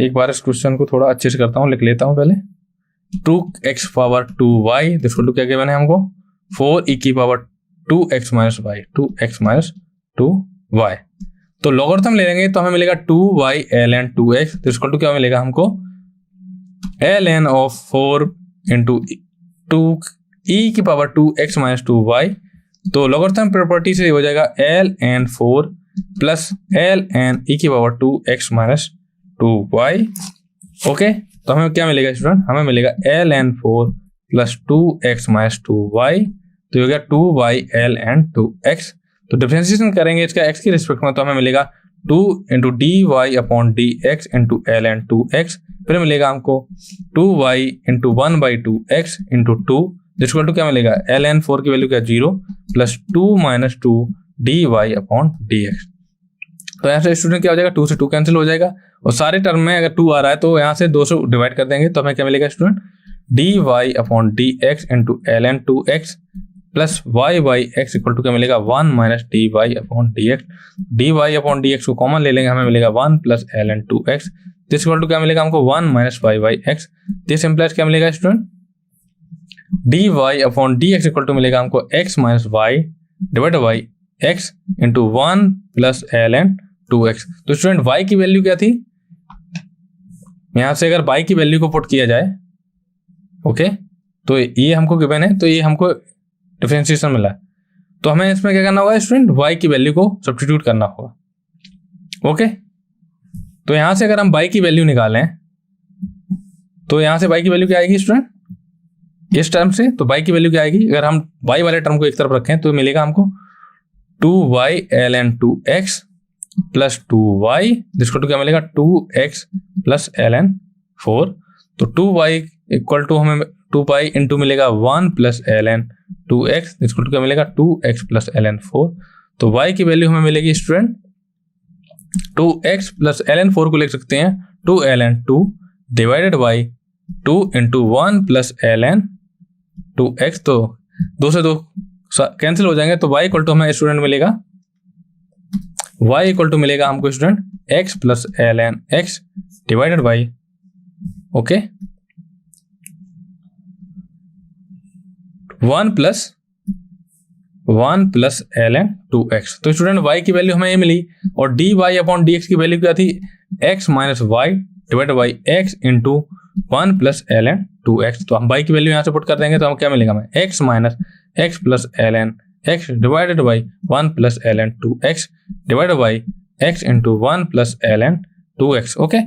S1: एक बार इस क्वेश्चन को थोड़ा अच्छे से करता हूँ, लिख लेता हूँ पहले। 2x power 2y this to क्या गिवन है हमको 4e की power 2x minus Y 2x minus 2y। तो लॉगरिथम ले लेंगे तो हमें मिलेगा 2y ln 2x this to क्या मिलेगा हमको ln ऑफ 4 इंटू 2e की पावर 2x माइनस 2y। तो लॉगरिथम प्रॉपर्टी से हो जाएगा ln 4 प्लस ln e की power 2x minus 2y। Okay, तो हमें क्या मिलेगा स्टूडेंट, हमें मिलेगा ln 4 plus 2x minus 2y, तो ये हो गया 2y ln 2x। तो डिफरेंशिएशन करेंगे इसका x की रिस्पेक्ट में, तो हमें मिलेगा 2 into d Y upon D x into ln 2x। फिर मिलेगा हमको 2y इंटू 1/2x इंटू 2 जिसको टू क्या मिलेगा ln 4 की वैल्यू क्या 0 plus 2 minus 2 d Y upon D x. तो यहाँ से स्टूडेंट क्या हो जाएगा 2 से 2 कैंसिल हो जाएगा और सारे टर्म में अगर 2 आ रहा है तो यहाँ से 2 से डिवाइड कर देंगे तो हमें क्या मिलेगा student d Y upon D x into ln 2x plus y by x equal to क्या मिलेगा 1 minus d Y upon D x. D Y upon D x को कॉमन ले लेंगे, हमें मिलेगा 1 plus ln 2x this equal to क्या मिलेगा हमको 1 minus y by x. This implies क्या मिलेगा student d Y upon D x equal to मिलेगा हमको x minus y divide by x into 1 plus ln 2x। तो स्टूडेंट y की value क्या थी, यहां से अगर y की वैल्यू को पुट किया जाए ओके तो ये हमको गिवन है, तो ये हमको डिफरेंशिएशन मिला है। तो हमें इसमें क्या करना होगा स्टूडेंट y की वैल्यू को सब्स्टिट्यूट करना होगा। ओके, तो यहां से अगर हम y की वैल्यू निकालें तो यहां से y की वैल्यू क्या आएगी स्टूडेंट इस टर्म से, तो y की वैल्यू क्या आएगी, अगर हम y वाले टर्म को एक तरफ रखें तो मिलेगा हमको 2y ln 2x plus 2y जिसको टू क्या मिलेगा 2x प्लस ln 4। तो 2y इक्वल टू हमें 2 पाई इंटू मिलेगा 1 प्लस ln 2x जिसको टू क्या मिलेगा 2x प्लस ln 4। तो y की वैल्यू हमें मिलेगी स्टूडेंट 2x प्लस ln 4 को लिख सकते हैं 2 ln 2 divided by 2 into 1 plus ln 2x। तो 2 से 2 कैंसिल हो जाएंगे, तो y इक्वल टू हमें स्टूडेंट मिलेगा y इक्वल टू मिलेगा हमको student x plus ln x divided by okay 1 plus ln 2x। तो स्टूडेंट y की वैल्यू हमें ये मिली और dy अपॉन dx की वैल्यू क्या थी x minus y divided by x into 1 plus ln 2x। तो हम y की वैल्यू यहाँ से पुट कर देंगे तो हम क्या मिलेगा हमें x minus x plus ln x divided by 1 plus ln 2x divided by x into 1 plus ln 2x। Okay,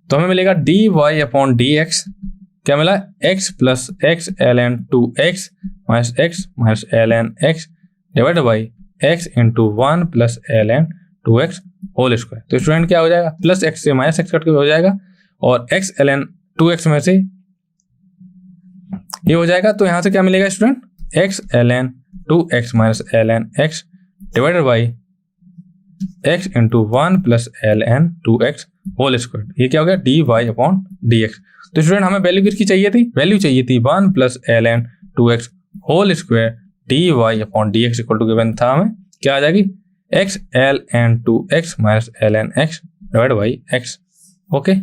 S1: तो हमें मिलेगा dy अपॉन dx क्या मिला x plus x ln 2x minus x minus ln x divided by x into 1 plus ln 2x whole square. तो student क्या हो जाएगा plus x से माइनस x कट के हो जाएगा और x ln 2x में से ये हो जाएगा, तो यहाँ से क्या मिलेगा student x ln 2x minus ln x divided by x into 1 plus ln 2x whole square. ये क्या हो गया dy अपॉन dx। तो स्टूडेंट हमें वैल्यू किसकी चाहिए थी, वैल्यू चाहिए थी 1 plus ln 2x whole square dy upon dx equal to given था हमें क्या आ जाएगी x ln 2x minus ln x divide by x। Okay,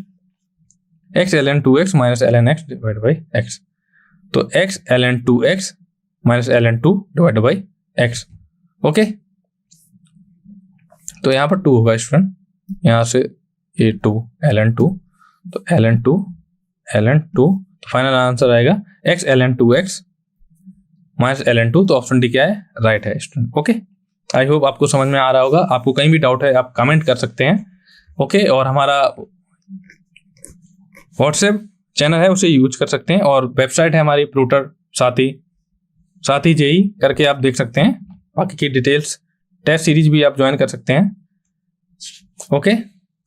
S1: x ln 2x minus ln x divide by x। तो x ln 2x minus ln 2 divide by x। Okay, तो यहाँ पर 2 होगा स्टूडेंट, यहाँ से ये 2 ln 2 तो ln 2 तो फाइनल आंसर आएगा x ln 2x minus ln 2। तो ऑप्शन डी क्या है राइट है स्टूडेंट। ओके, आई होप आपको समझ में आ रहा होगा। आपको कहीं भी डाउट है आप कमेंट कर सकते हैं। ओके, और हमारा व्हाट्सएप चैनल है उसे यूज कर सकते हैं और वेबसाइट है हमारी प्रूटर साथी जेई करके आप देख सकते हैं। बाकी की डिटेल्स टेस्ट सीरीज भी आप ज्वाइन कर सकते हैं। ओके,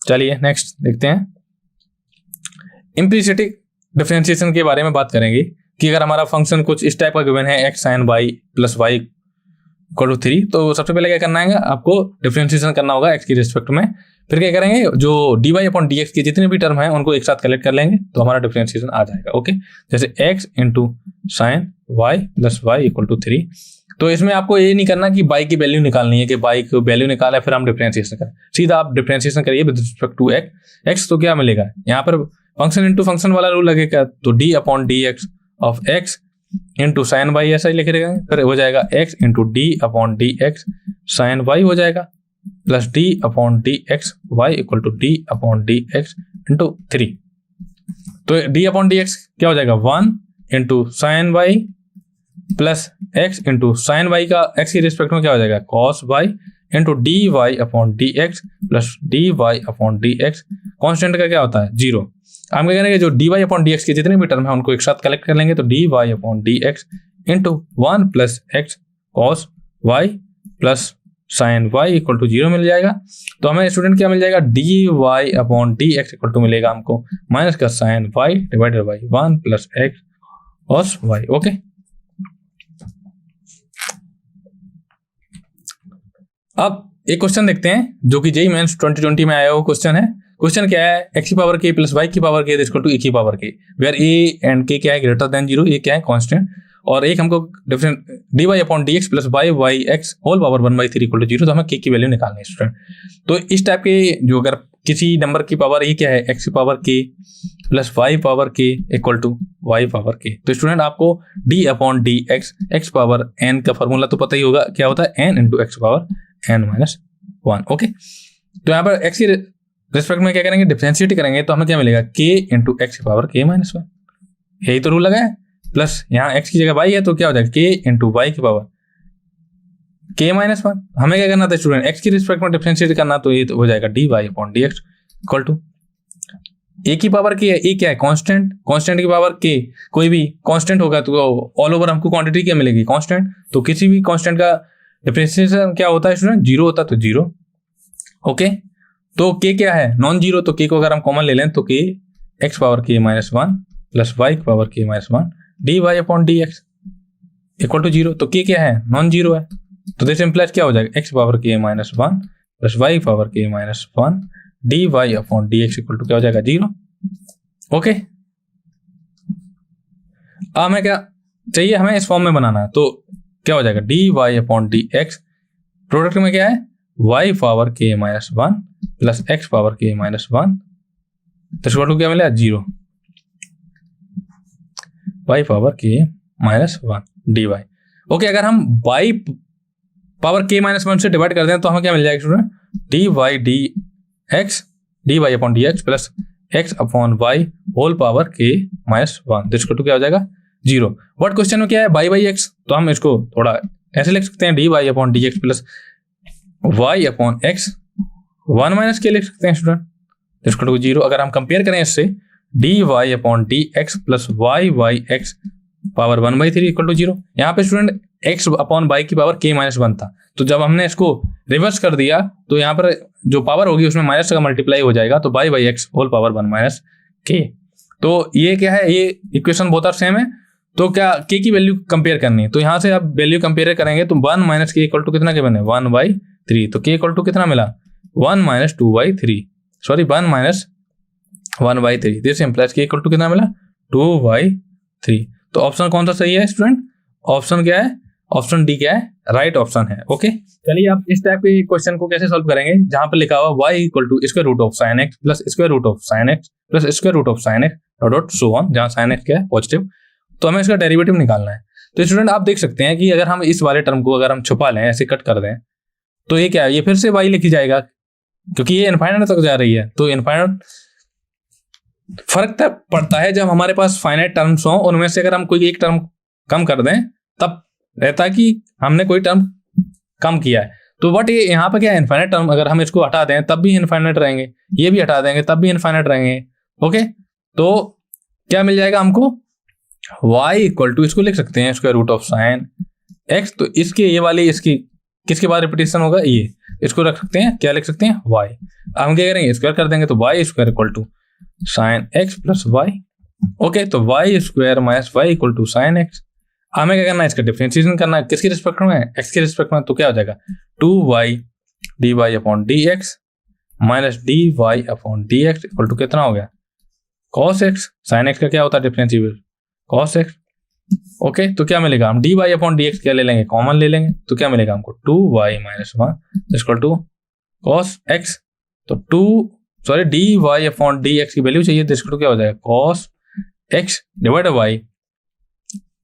S1: चलिए नेक्स्ट देखते हैं। इम्प्लिसिटिक डिफरेंशिएशन के बारे में बात करेंगे कि अगर हमारा फंक्शन कुछ इस टाइप का गिवन है x sin y plus y equal to 3, तो सबसे पहले क्या करना है आपको डिफरेंशिएशन करना होगा x की रिस्पेक्ट में। फिर क्या करेंगे जो dy अपॉन dx के जितने भी टर्म हैं उनको एक साथ कलेक्ट कर लेंगे तो हमारा डिफरेंशिएशन आ जाएगा। ओके, जैसे x into sine y plus y equal to 3, तो इसमें आपको ये नहीं करना कि y की वैल्यू निकालनी है कि y की वैल्यू निकाला फिर हम डिफरेंशिएशन करें, सीधा आप डिफरेंशिएशन करिए विद रिस्पेक्ट टू x। तो क्या मिलेगा यहाँ पर फंक्शन इंटू फंक्शन वाला रूल लगेगा, तो d upon D x of x into sine y ऐसा ही लिख देंगे, फिर हो जाएगा x into d upon D x sine y हो जाएगा, plus d upon D x y equal to d upon D x into 3। तो d अपॉन डी एक्स क्या हो जाएगा 1 into sine y plus x into sine y का x की respect में क्या हो जाएगा cos y into d Y upon D x plus d Y upon D x. Constant का क्या होता है 0। हम क्या करेंगे जो D Y upon D x के जितने भी टर्म है उनको एक साथ कलेक्ट कर लेंगे, तो d Y upon D x into 1 plus x cos y plus sine y equal to 0 मिल जाएगा। तो हमें स्टूडेंट क्या मिल जाएगा D Y upon D x equal to मिलेगा हमको माइनस का sine y divided by 1 plus x cos y. Okay, अब एक क्वेश्चन देखते हैं जो कि जेईई मेंस 2020 में आया हुआ क्वेश्चन है। क्वेश्चन क्या है x की पावर k प्लस y की power k equal to e की power k, where a and k क्या है ग्रेटर देन 0, ये क्या है कांस्टेंट, और एक हमको different d Y upon D x plus y x whole power 1/3 equal to 0, तो हमें k की वैल्यू निकालनी है स्टूडेंट। तो इस टाइप के जो अगर किसी नंबर की पावर ये क्या है x की power k plus y power k equal to y power k, तो स्टूडेंट आपको d upon D x power n का फॉर्मूला तो पता ही होगा, क्या होता है n into x power n minus 1। Okay, तो यहाँ पर x की रिस्पेक्ट में क्या करेंगे डिफरेंशिएट करेंगे, तो हमें क्या मिलेगा k इंटू एक्स की पावर k माइनस 1, यही तो रूल लगा है। प्लस यहाँ x की जगह y है तो क्या हो जाएगा k इंटू वाई की पावर k माइनस 1। हमें क्या करना था स्टूडेंट x की रिस्पेक्ट में डिफरेंशिएट करना, तो ये तो हो जाएगा D Y upon D x equal to a की पावर k है, a क्या है कांस्टेंट, कांस्टेंट की पावर k, कोई भी कांस्टेंट होगा तो ऑल ओवर हमको क्वांटिटी क्या मिलेगी कांस्टेंट, तो किसी भी कांस्टेंट का डिफरेंशिएशन क्या होता है स्टूडेंट 0 होता है, तो 0। ओके, तो k क्या है नॉन जीरो, तो k को अगर हम कॉमन ले लें तो k x power k minus 1 plus y की power k minus 1 d Y upon D x equal to 0, तो k क्या है नॉन जीरो है, तो दिस इंप्लाइज क्या हो जाएगा x power k minus 1 plus y power k minus 1 d Y upon D x equal to क्या हो जाएगा 0। ओके, अब हमें क्या चाहिए, हमें इस फॉर्म में बनाना है, तो क्या हो जाएगा D Y upon D x, product में क्या है y power k minus 1 plus x power k minus 1, तो इक्वल टू क्या मिला 0 y power k minus 1 d y. Okay, अगर हम y पावर k माइनस 1 से डिवाइड कर दें तो हमें क्या मिल जाएगा student d y d x d Y upon D x plus x upon y whole power k minus 1, तो इक्वल टू क्या हो जाएगा 0। व्हाट क्वेश्चन में क्या है y बाई एक्स, तो हम इसको थोड़ा ऐसे लिख सकते हैं d Y upon D x plus y upon x 1 minus k लिख सकते हैं स्टूडेंट, इक्वल टू 0। अगर हम कंपेयर करें इससे d Y upon D x plus y x power 1/3 equal to 0, यहाँ पे स्टूडेंट x अपॉन वाई की पावर k माइनस 1 था, तो जब हमने इसको रिवर्स कर दिया तो यहाँ पर जो पावर होगी उसमें माइनस का मल्टीप्लाई हो जाएगा, तो by x whole power 1 minus k। तो ये क्या है, ये इक्वेशन बहुत आर सेम है, तो क्या k की वैल्यू कंपेयर करनी है, तो यहाँ से आप वैल्यू कंपेयर करेंगे तो 1 माइनस k इक्वल टू कितना के बने 1/3, तो k इक्वल टू कितना मिला 1 minus 2/3, sorry 1 minus 1/3, this implies k equal to कितना मिला 2/3। तो ऑप्शन कौन सा सही है स्टूडेंट, ऑप्शन क्या है, ऑप्शन डी क्या है राइट ऑप्शन है। ओके, चलिए आप इस टाइप के क्वेश्चन को कैसे सॉल्व करेंगे, जहां पर लिखा हुआ y equal to square root of sine x plus square root of sine x plus square root of sine x dot so on, जहां साइन एक्स क्या है पॉजिटिव, तो हमें इसका डेरिवेटिव निकालना है। तो स्टूडेंट आप देख सकते हैं कि अगर हम इस वाले टर्म को अगर हम छुपा लें, ऐसे कट कर दें, तो ये क्या है, ये फिर से y लिखी जाएगा क्योंकि ये इनफाइनाइट तक जा रही है, तो इनफाइनाइट फर्क तब पड़ता है जब हमारे पास फाइनाइट टर्म्स हो, उनमें से अगर हम कोई एक टर्म कम कर दें तब रहता है कि हमने कोई टर्म कम किया है। तो बट ये यहाँ पे क्या है इनफाइनाइट टर्म, अगर हम इसको हटा दें तब भी इनफाइनाइट रहेंगे, ये भी हटा देंगे तब भी इनफाइनाइट रहेंगे। ओके, तो क्या मिल जाएगा हमको y इक्वल टू, इसको लिख सकते हैं square root of sine x, तो इसके ये वाली इसकी किसके बाद रिपीटेशन होगा, ये इसको रख सकते हैं, क्या लिख सकते हैं y। अब हम क्या करेंगे स्क्वायर कर देंगे, तो y square equal to sine x plus y. Okay, तो y square minus y equal to sine x. हमें क्या करना है, इसका डिफरेंशिएशन करना है, किसके रिस्पेक्ट में, x के रिस्पेक्ट में, तो क्या हो जाएगा 2y d Y upon D x minus d Y upon D x equal to कितना हो गया cos x, साइन x का क्या होता है डिफरेंशिएबल cos x ओके, तो क्या मिलेगा, हम dy अपॉन dx क्या ले लेंगे, कॉमन ले लेंगे, तो क्या मिलेगा हमको 2y minus 1 equal to cos x। तो dy अपॉन dx की वैल्यू चाहिए, तो इसको क्या हो जाएगा cos x divide by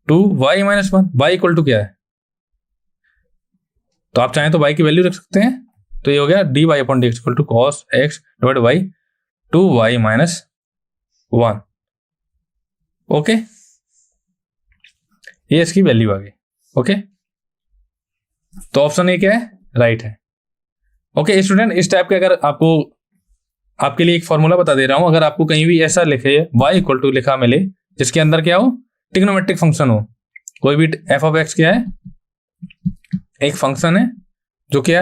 S1: 2y minus 1, y equal to क्या है, तो आप चाहें तो y की वैल्यू रख सकते हैं, तो ये हो गया dy upon dx equal to cos x divide by 2y minus 1। Okay, ये इसकी वैल्यू आ गई। ओके, तो ऑप्शन ए क्या है, राइट है। ओके स्टूडेंट, इस टाइप के अगर आपको, आपके लिए एक फॉर्मूला बता दे रहा हूं, अगर आपको कहीं भी ऐसा लिखे y इक्वल टू लिखा मिले जिसके अंदर क्या हो, ट्रिग्नोमेट्रिक फंक्शन हो, कोई भी एफ ऑफ एक्स क्या है, एक फंक्शन है जो क्या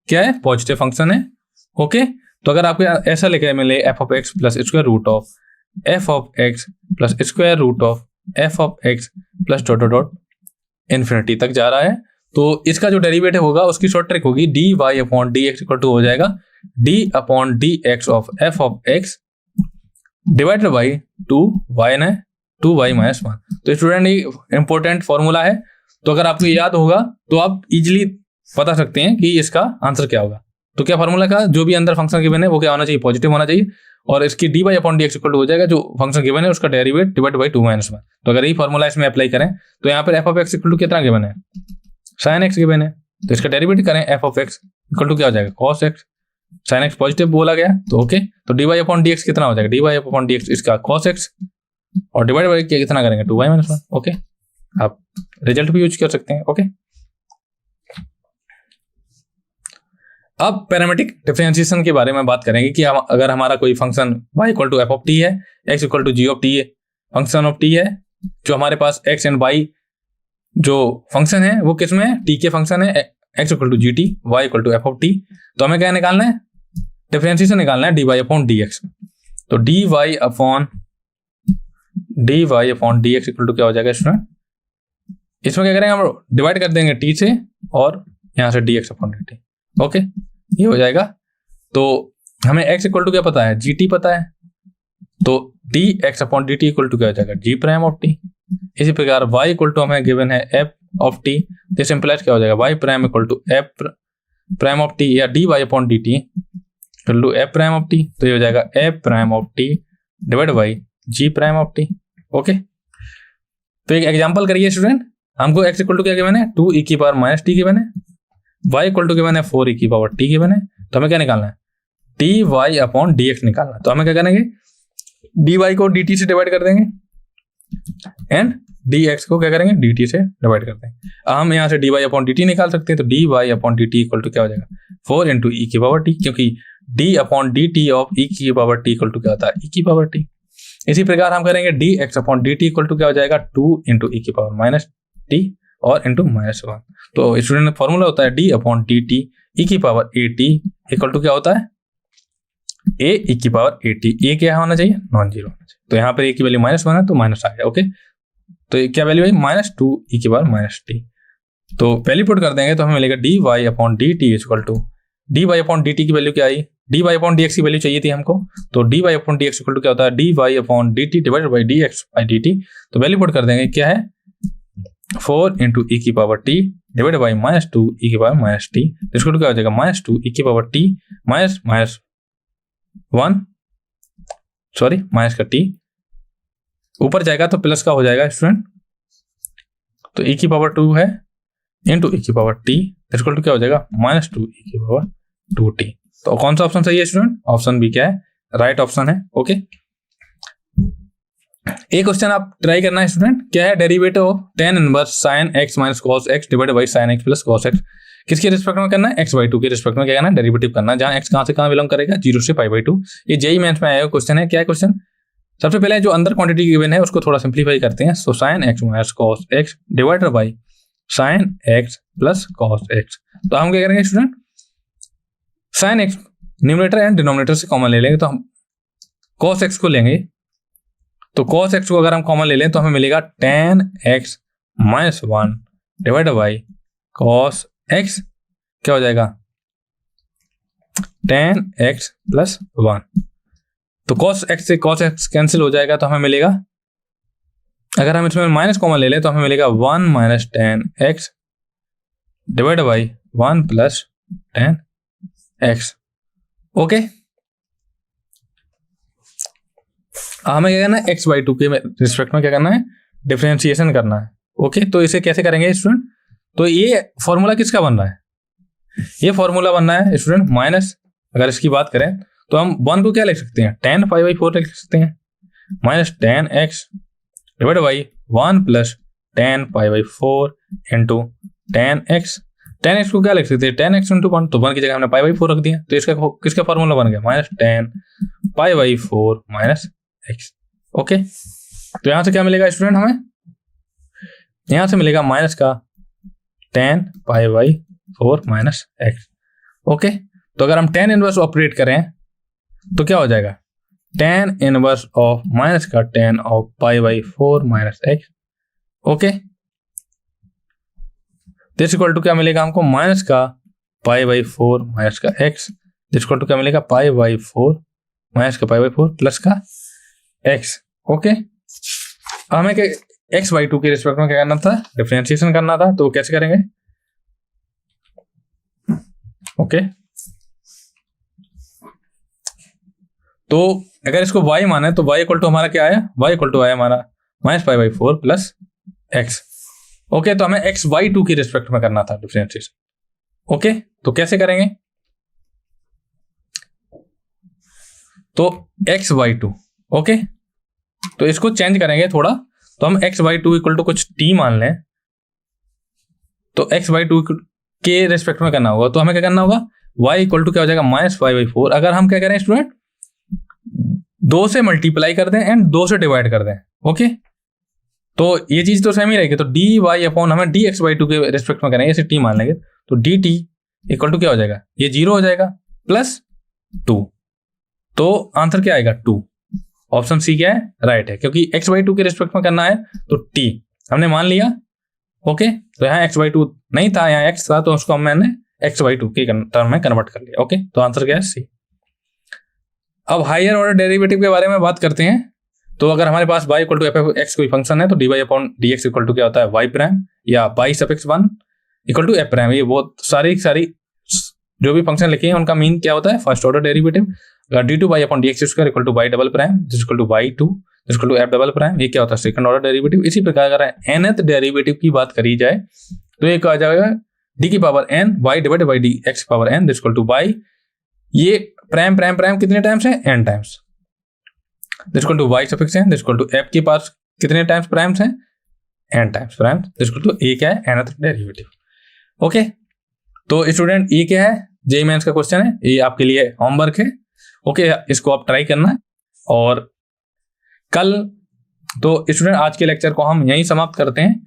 S1: है पॉजिटिव फंक्शन है। ओके, तो अगर आपको ऐसा लिखा मिले f of x plus square root of F of x plus square root of F of x plus dot dot infinity तक जा रहा है, तो इसका जो डेरिवेटिव होगा उसकी शॉर्ट ट्रिक होगी d Y upon D x equal to हो जाएगा d upon D x of F of x divided by 2y minus 1। तो स्टूडेंट ये इंपॉर्टेंट फॉर्मूला है, तो अगर आपको याद होगा तो आप इजिली बता सकते हैं कि इसका आंसर क्या होगा। तो क्या फॉर्मूला का जो भी अंदर फंक्शन गिवन है वो क्या होना चाहिए, पॉजिटिव होना चाहिए, और इसकी d Y upon D x equal to हो जाएगा जो फंक्शन गिवन है उसका डेरिवेटिव डिवाइड बाई 2 माइनस 1। तो अगर ये फॉर्मूला इसमें अप्लाई करें तो यहाँ पर f of x equal to कितना गिवन है, साइन एक्स गिवन है, तो इसका डेरिवेटिव करें f of x equal to क्या हो जाएगा cos x, sine x positive बोला गया तो ओके, तो d Y upon D x कितना हो जाएगा, D Y upon D x इसका कॉस एक्स और डिवाइड बाई कितना करेंगे 2y माइनस 1। ओके, आप रिजल्ट भी यूज कर सकते हैं। ओके, अब पैरामीट्रिक डिफरेंशिएशन के बारे में बात करेंगे कि अगर हमारा कोई function y equal to F of t है, x equal to g of t है, फंक्शन ऑफ टी है, जो हमारे पास x एंड y जो फंक्शन है वो किसमें है, t के फंक्शन है, x equal to g t, y equal to F of t, तो हमें क्या निकालना है, डिफरेंशिएशन निकालना है dy अपॉन dx। तो dy upon dx equal to क्या हो जाएगा स्टूडेंट, इसमें क्या करेंगे हम डिवाइड कर देंगे t से और यहाँ से dx अपॉन dt। ओके, ये हो जाएगा। तो हमें x इक्वल टू क्या पता है, gt पता है, तो dx upon dt equal to क्या हो जाएगा g प्राइम ऑफ t। इसी प्रकार y इक्वल टू हमें गिवन है f of t, this implies क्या हो जाएगा y prime equal to f prime of t या dy upon dt equal to f prime of t, तो ये हो जाएगा f prime of t divide by g prime of t। Okay, तो एक एग्जांपल करिए स्टूडेंट, हमको x इक्वल टू क्या गिवन है 2 e की पावर माइनस t गिवन है, y इक्वल टू गिवन है 4 e की पावर t गिवन है, तो हमें क्या निकालना है dy अपॉन dx निकालना है। तो हमें क्या करेंगे dy को dt से डिवाइड कर देंगे एंड dx को क्या करेंगे dt से डिवाइड कर देंगे। हम यहाँ से dy अपॉन dt निकाल सकते हैं, तो dy upon dt equal to क्या हो जाएगा 4 इंटू e की पावर t, क्योंकि d upon dt of e की पावर t इक्वल टू क्या होता है e की पावर t। इसी प्रकार हम करेंगे dx upon dt equal to क्या हो जाएगा 2 इंटू e की पावर माइनस t और इंटू माइनस 1। तो स्टूडेंट फॉर्मूला होता है d अपॉन dt e की पावर at इक्वल टू क्या होता है a e की पावर at। a क्या होना चाहिए, नॉन जीरो होना चाहिए, तो यहाँ पर a की वैल्यू माइनस 1 है तो माइनस आ गया। ओके, तो क्या वैल्यू है माइनस 2 e की पावर माइनस t, तो पहली पुट कर देंगे तो हमें मिलेगा dy upon dt equal to dy upon dt की वैल्यू क्या आई, dy अपॉन dx की वैल्यू चाहिए थी हमको, तो dy upon dx equal to क्या होता है dy upon dt divided by dx by dt। तो वैल्यू पुट कर देंगे क्या है 4 इंटू e की power t divide by minus 2 e की पावर माइनस t, इसको क्या हो जाएगा माइनस 2 e की power t minus minus 1 sorry minus का t ऊपर जाएगा तो प्लस का हो जाएगा स्टूडेंट, तो e की पावर 2 है इंटू e की पावर t इसको क्या हो जाएगा माइनस 2 e की पावर 2t। तो कौन सा ऑप्शन सही है स्टूडेंट, ऑप्शन बी क्या है, राइट ऑप्शन है। ओके, एक क्वेश्चन आप ट्राई करना है स्टूडेंट, क्या है derivative of tan inverse sin x minus cos x divided by sin x plus cos x, किसके रिस्पेक्ट में करना है x/2 के रिस्पेक्ट में क्या करना है डेरिवेटिव करना है, जहां x कहां से कहां बिलोंग करेगा 0 से π/2। ये जेई मेंस में आया क्वेश्चन है। क्या है क्वेश्चन, सबसे पहले जो अंदर क्वांटिटी गिवन है उसको थोड़ा सिंप्लीफाई करते हैं, सो sin x minus cos x divided by sin x plus cos x। तो हम क्या करेंगे student sin x numerator and denominator से कॉमन ले लेंगे, तो हम cos x को लेंगे, तो cos x को अगर हम कॉमन ले लें तो हमें मिलेगा tan x minus 1 divided by cos x क्या हो जाएगा tan x प्लस 1। तो cos x से cos x कैंसिल हो जाएगा तो हमें मिलेगा अगर हम इसमें माइनस कॉमन ले लें तो हमें मिलेगा 1 minus 10x divide by 1 plus 10x। Okay, हमें क्या करना है, x बाई 2 के रिस्पेक्ट में क्या करना है, डिफरेंशिएशन करना है। ओके, तो इसे कैसे करेंगे स्टूडेंट, तो ये फॉर्मूला किसका बन रहा है, ये फॉर्मूला बन रहा है स्टूडेंट माइनस, अगर इसकी बात करें तो हम 1 को क्या लिख सकते हैं, 10 पाई बाई 4 लिख सकते हैं, minus 10x divide by 1 plus 10 pi by 4 into 10x। 10x को क्या लिख सकते हैं, 10x इंटू 1, तो 1 की जगह हमने पाई बाई 4 रख दिया, तो इसका किसका फॉर्मूला बन गया, minus 10 pi by 4 minus x। Okay, तो यहां से क्या मिलेगा स्टूडेंट, हमें यहां से मिलेगा माइनस का 10 पाई बाई 4 माइनस x। ओके, तो अगर हम 10 इनवर्स ऑपरेट करें तो क्या हो जाएगा, 10 इनवर्स ऑफ माइनस का 10 of pi by 4 minus x। Okay, this equal to क्या मिलेगा हमको, माइनस का पाई बाई 4 माइनस का x, दिस इक्वल टू क्या मिलेगा, पाई बाई 4 माइनस का पाई बाई 4 प्लस का x। ओके, हमें x बाई 2 के रिस्पेक्ट में क्या करना था, डिफरेंशिएशन करना था, तो कैसे करेंगे। ओके, तो अगर इसको y माने तो y इक्वल टू हमारा क्या आया, y इक्वल टू आया हमारा minus pi by 4 plus x। Okay, तो हमें x बाई 2 की रिस्पेक्ट में करना था डिफरेंशिएशन। ओके, तो कैसे करेंगे, तो x बाई 2। ओके, तो इसको चेंज करेंगे थोड़ा, तो हम x बाई 2 इक्वल टू कुछ t मान लें, तो x बाई 2 के रिस्पेक्ट में करना होगा, तो हमें क्या करना होगा, y इक्वल टू क्या हो जाएगा, माइनस पाई बाई 4। अगर हम क्या करें स्टूडेंट, 2 से मल्टीप्लाई कर दें एंड 2 से डिवाइड कर दें। ओके, तो ये चीज तो सेम ही रहेगी, तो डी वाई अपॉन हमें डी एक्स बाई 2 के रिस्पेक्ट में करेंगे, इसे t मान लेंगे, तो डी टी इक्वल टू क्या हो जाएगा, ये 0 हो जाएगा प्लस 2, तो आंसर क्या आएगा 2। ऑप्शन सी क्या है, राइट है, क्योंकि x बाई 2 के रिस्पेक्ट में करना है तो t हमने मान लिया। ओके, तो यहाँ x बाई 2 नहीं था, यहाँ x था, तो उसको मैंने x बाई 2 के टर्म में कन्वर्ट कर लिया। ओके, तो आंसर क्या है सी। अब हायर ऑर्डर डेरिवेटिव के बारे में बात करते हैं, तो अगर हमारे पास y equal to f x कोई फंक्शन है तो d Y upon D x equal to क्या होता है, y प्राइम या y suffix 1 equal to f prime. ये बहुत सारी जो भी फंक्शन लिखे हैं उनका मीन क्या होता है, फर्स्ट ऑर्डर डेरिवेटिव। अगर d two y upon D x square equal to y double prime equal to y two equal to f double prime, ये क्या होता है, सेकंड ऑर्डर डेरिवेटिव। इसी प्रकार अगर nth डेरिवेटिव की बात करी जाए तो ये क्या आ जाएगा, डी की power n y divide by d x power n equal to y, ये प्राइम प्राइम प्राइम कितने टाइम्स है, n times, equal to y suffix n equal to f के पास कितने टाइम्स प्राइम्स हैं, n times prime equal to a क्या है, nth derivative. Okay, तो स्टूडेंट ये क्या है, जेईई मेंस का क्वेश्चन है, ये आपके लिए होमवर्क है। ओके, इसको आप ट्राई करना, और कल तो स्टूडेंट आज के लेक्चर को हम यहीं समाप्त करते हैं।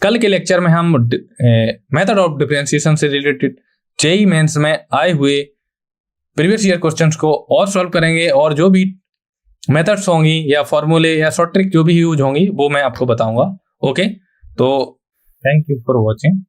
S1: कल के लेक्चर में हम मेथड ऑफ डिफरेंशिएशन से रिलेटेड जेईई मेंस में आए हुए प्रीवियस ईयर क्वेश्चंस को और सॉल्व करेंगे, और जो भी मेथड्स होंगी या फॉर्मूले या शॉर्ट ट्रिक जो भी यूज होंगी वो मैं आपको बताऊंगा। ओके, तो थैंक यू फॉर वॉचिंग।